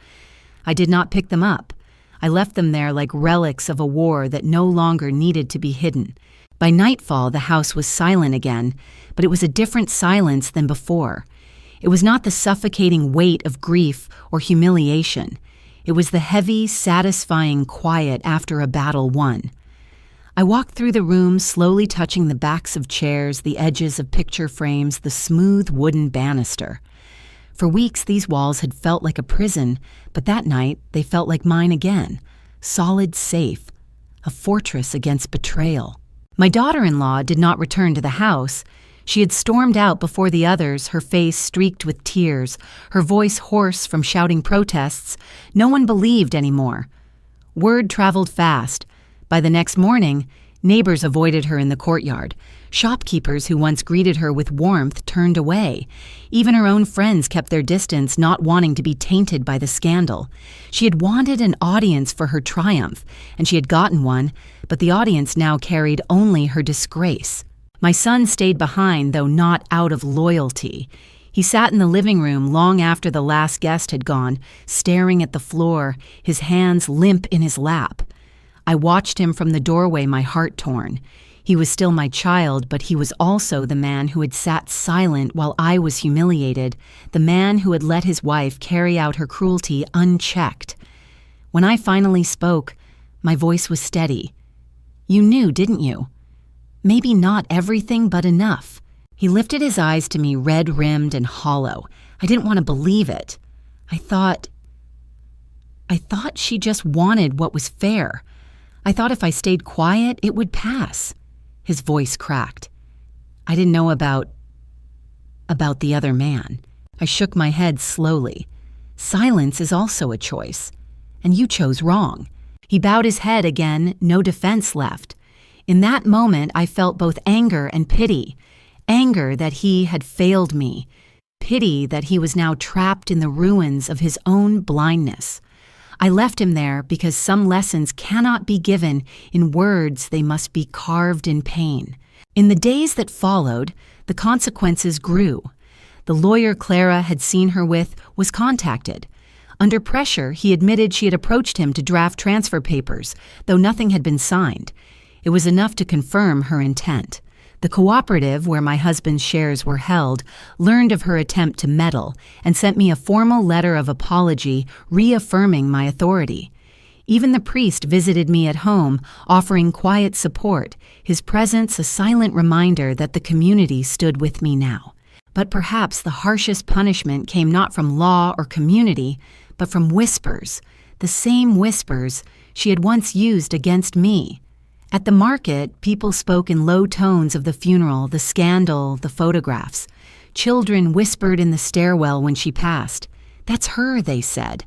I did not pick them up. I left them there like relics of a war that no longer needed to be hidden. By nightfall, the house was silent again, but it was a different silence than before. It was not the suffocating weight of grief or humiliation. It was the heavy, satisfying quiet after a battle won. I walked through the room, slowly touching the backs of chairs, the edges of picture frames, the smooth wooden banister. For weeks, these walls had felt like a prison, but that night they felt like mine again, solid, safe, a fortress against betrayal. My daughter-in-law did not return to the house. She had stormed out before the others, her face streaked with tears, her voice hoarse from shouting protests. No one believed anymore. Word traveled fast. By the next morning, neighbors avoided her in the courtyard. Shopkeepers who once greeted her with warmth turned away. Even her own friends kept their distance, not wanting to be tainted by the scandal. She had wanted an audience for her triumph, and she had gotten one, but the audience now carried only her disgrace. My son stayed behind, though not out of loyalty. He sat in the living room long after the last guest had gone, staring at the floor, his hands limp in his lap. I watched him from the doorway, my heart torn. He was still my child, but he was also the man who had sat silent while I was humiliated, the man who had let his wife carry out her cruelty unchecked. When I finally spoke, my voice was steady. "You knew, didn't you? Maybe not everything, but enough." He lifted his eyes to me, red-rimmed and hollow. I didn't want to believe it. I thought she just wanted what was fair. I thought if I stayed quiet, it would pass. His voice cracked. "I didn't know about the other man." I shook my head slowly. "Silence is also a choice, and you chose wrong." He bowed his head again, no defense left. In that moment, I felt both anger and pity. Anger that he had failed me. Pity that he was now trapped in the ruins of his own blindness. I left him there because some lessons cannot be given in words, they must be carved in pain. In the days that followed, the consequences grew. The lawyer Clara had seen her with was contacted. Under pressure, he admitted she had approached him to draft transfer papers, though nothing had been signed. It was enough to confirm her intent. The cooperative where my husband's shares were held learned of her attempt to meddle and sent me a formal letter of apology reaffirming my authority. Even the priest visited me at home, offering quiet support, his presence a silent reminder that the community stood with me now. But perhaps the harshest punishment came not from law or community, but from whispers, the same whispers she had once used against me. At the market, people spoke in low tones of the funeral, the scandal, the photographs. Children whispered in the stairwell when she passed. "That's her," they said.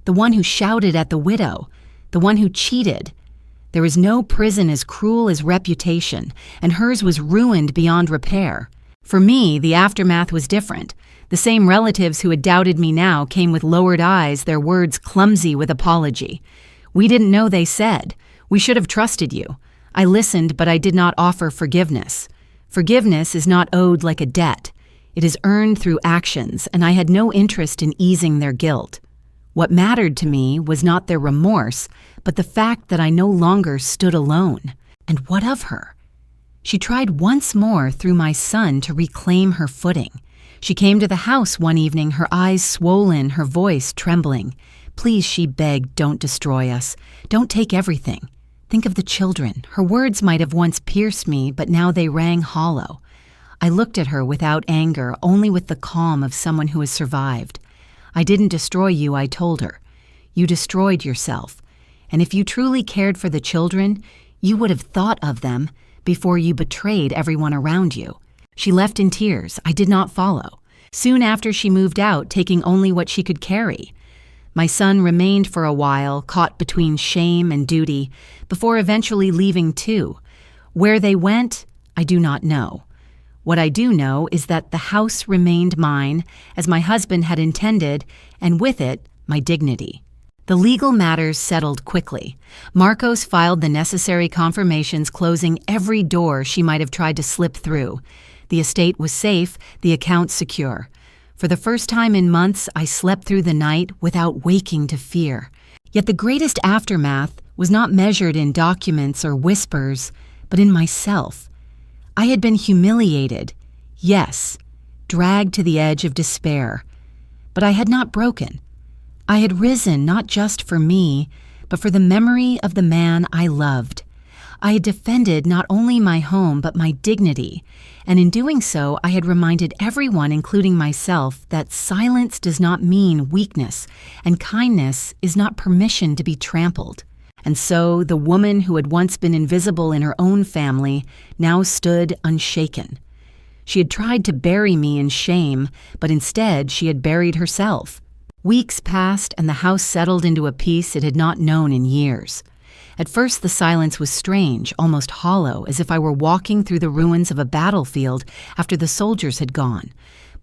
"The one who shouted at the widow. The one who cheated." There is no prison as cruel as reputation, and hers was ruined beyond repair. For me, the aftermath was different. The same relatives who had doubted me now came with lowered eyes, their words clumsy with apology. "We didn't know," they said. "We should have trusted you." I listened, but I did not offer forgiveness. Forgiveness is not owed like a debt. It is earned through actions, and I had no interest in easing their guilt. What mattered to me was not their remorse, but the fact that I no longer stood alone. And what of her? She tried once more through my son to reclaim her footing. She came to the house one evening, her eyes swollen, her voice trembling. "Please," she begged, "don't destroy us. Don't take everything. Think of the children." Her words might have once pierced me, but now they rang hollow. I looked at her without anger, only with the calm of someone who has survived. "I didn't destroy you," I told her. "You destroyed yourself. And if you truly cared for the children, you would have thought of them before you betrayed everyone around you." She left in tears. I did not follow. Soon after, she moved out, taking only what she could carry. My son remained for a while, caught between shame and duty, before eventually leaving too. Where they went, I do not know. What I do know is that the house remained mine, as my husband had intended, and with it, my dignity. The legal matters settled quickly. Marcos filed the necessary confirmations, closing every door she might have tried to slip through. The estate was safe, the accounts secure. For the first time in months, I slept through the night without waking to fear. Yet the greatest aftermath was not measured in documents or whispers, but in myself. I had been humiliated, yes, dragged to the edge of despair, but I had not broken. I had risen not just for me, but for the memory of the man I loved. I had defended not only my home, but my dignity, and in doing so, I had reminded everyone, including myself, that silence does not mean weakness, and kindness is not permission to be trampled. And so, the woman who had once been invisible in her own family now stood unshaken. She had tried to bury me in shame, but instead she had buried herself. Weeks passed, and the house settled into a peace it had not known in years. At first, the silence was strange, almost hollow, as if I were walking through the ruins of a battlefield after the soldiers had gone.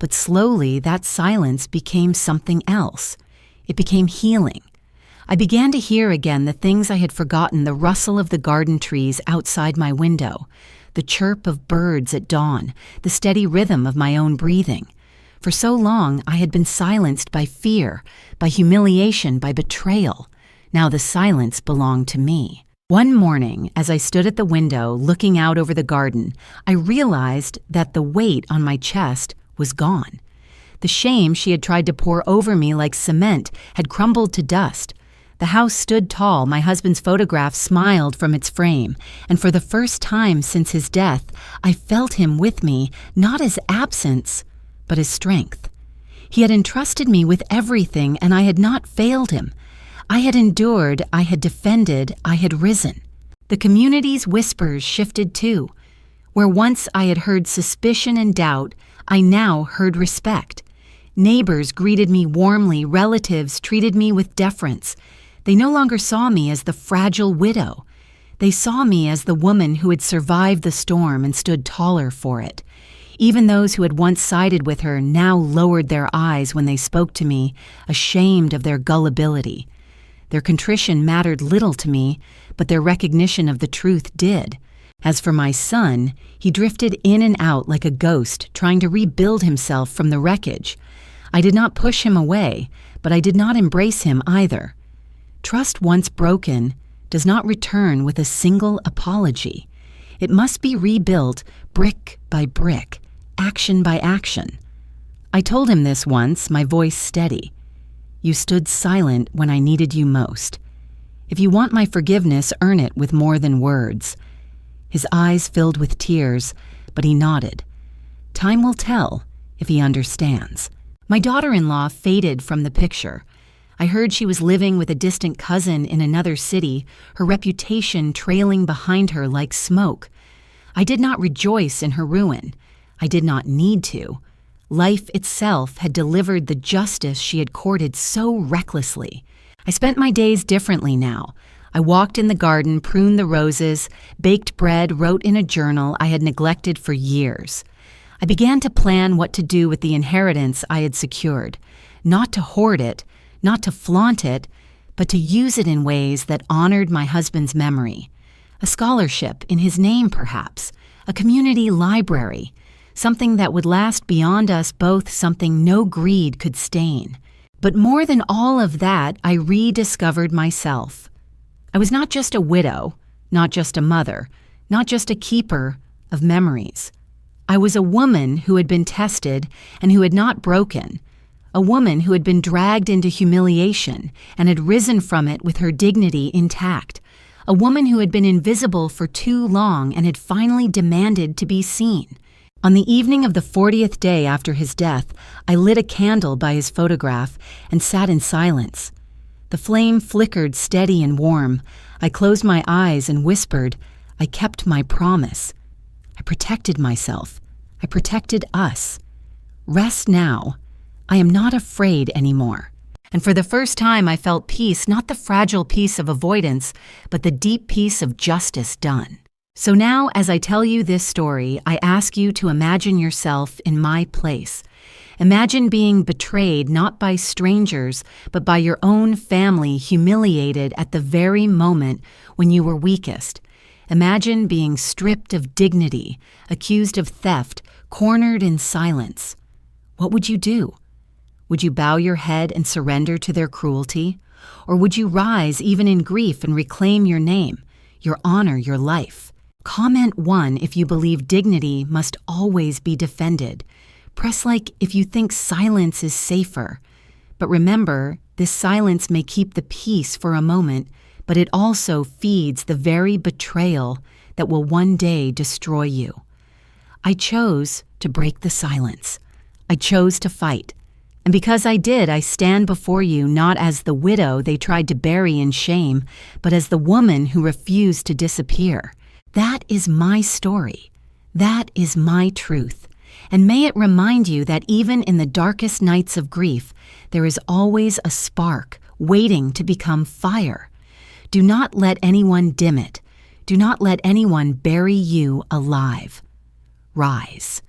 But slowly, that silence became something else. It became healing. I began to hear again the things I had forgotten, the rustle of the garden trees outside my window, the chirp of birds at dawn, the steady rhythm of my own breathing. For so long, I had been silenced by fear, by humiliation, by betrayal. Now the silence belonged to me. One morning, as I stood at the window looking out over the garden, I realized that the weight on my chest was gone. The shame she had tried to pour over me like cement had crumbled to dust. The house stood tall, my husband's photograph smiled from its frame, and for the first time since his death, I felt him with me, not as absence, but as strength. He had entrusted me with everything, and I had not failed him. I had endured, I had defended, I had risen. The community's whispers shifted too. Where once I had heard suspicion and doubt, I now heard respect. Neighbors greeted me warmly, relatives treated me with deference. They no longer saw me as the fragile widow. They saw me as the woman who had survived the storm and stood taller for it. Even those who had once sided with her now lowered their eyes when they spoke to me, ashamed of their gullibility. Their contrition mattered little to me, but their recognition of the truth did. As for my son, he drifted in and out like a ghost, trying to rebuild himself from the wreckage. I did not push him away, but I did not embrace him either. Trust once broken does not return with a single apology. It must be rebuilt brick by brick, action by action. I told him this once, my voice steady. You stood silent when I needed you most. If you want my forgiveness, earn it with more than words. His eyes filled with tears, but he nodded. Time will tell if he understands. My daughter-in-law faded from the picture. I heard she was living with a distant cousin in another city, her reputation trailing behind her like smoke. I did not rejoice in her ruin. I did not need to. Life itself had delivered the justice she had courted so recklessly. I spent my days differently now. I walked in the garden, pruned the roses, baked bread, wrote in a journal I had neglected for years. I began to plan what to do with the inheritance I had secured, not to hoard it, not to flaunt it, but to use it in ways that honored my husband's memory. A scholarship in his name, perhaps, a community library, something that would last beyond us both, something no greed could stain. But more than all of that, I rediscovered myself. I was not just a widow, not just a mother, not just a keeper of memories. I was a woman who had been tested and who had not broken, a woman who had been dragged into humiliation and had risen from it with her dignity intact, a woman who had been invisible for too long and had finally demanded to be seen. On the evening of the 40th day after his death, I lit a candle by his photograph and sat in silence. The flame flickered steady and warm. I closed my eyes and whispered, I kept my promise. I protected myself. I protected us. Rest now. I am not afraid anymore. And for the first time, I felt peace, not the fragile peace of avoidance, but the deep peace of justice done. So now, as I tell you this story, I ask you to imagine yourself in my place. Imagine being betrayed not by strangers, but by your own family, humiliated at the very moment when you were weakest. Imagine being stripped of dignity, accused of theft, cornered in silence. What would you do? Would you bow your head and surrender to their cruelty? Or would you rise even in grief and reclaim your name, your honor, your life? Comment 1 if you believe dignity must always be defended. Press like if you think silence is safer. But remember, this silence may keep the peace for a moment, but it also feeds the very betrayal that will one day destroy you. I chose to break the silence. I chose to fight. And because I did, I stand before you not as the widow they tried to bury in shame, but as the woman who refused to disappear. That is my story. That is my truth. And may it remind you that even in the darkest nights of grief, there is always a spark waiting to become fire. Do not let anyone dim it. Do not let anyone bury you alive. Rise.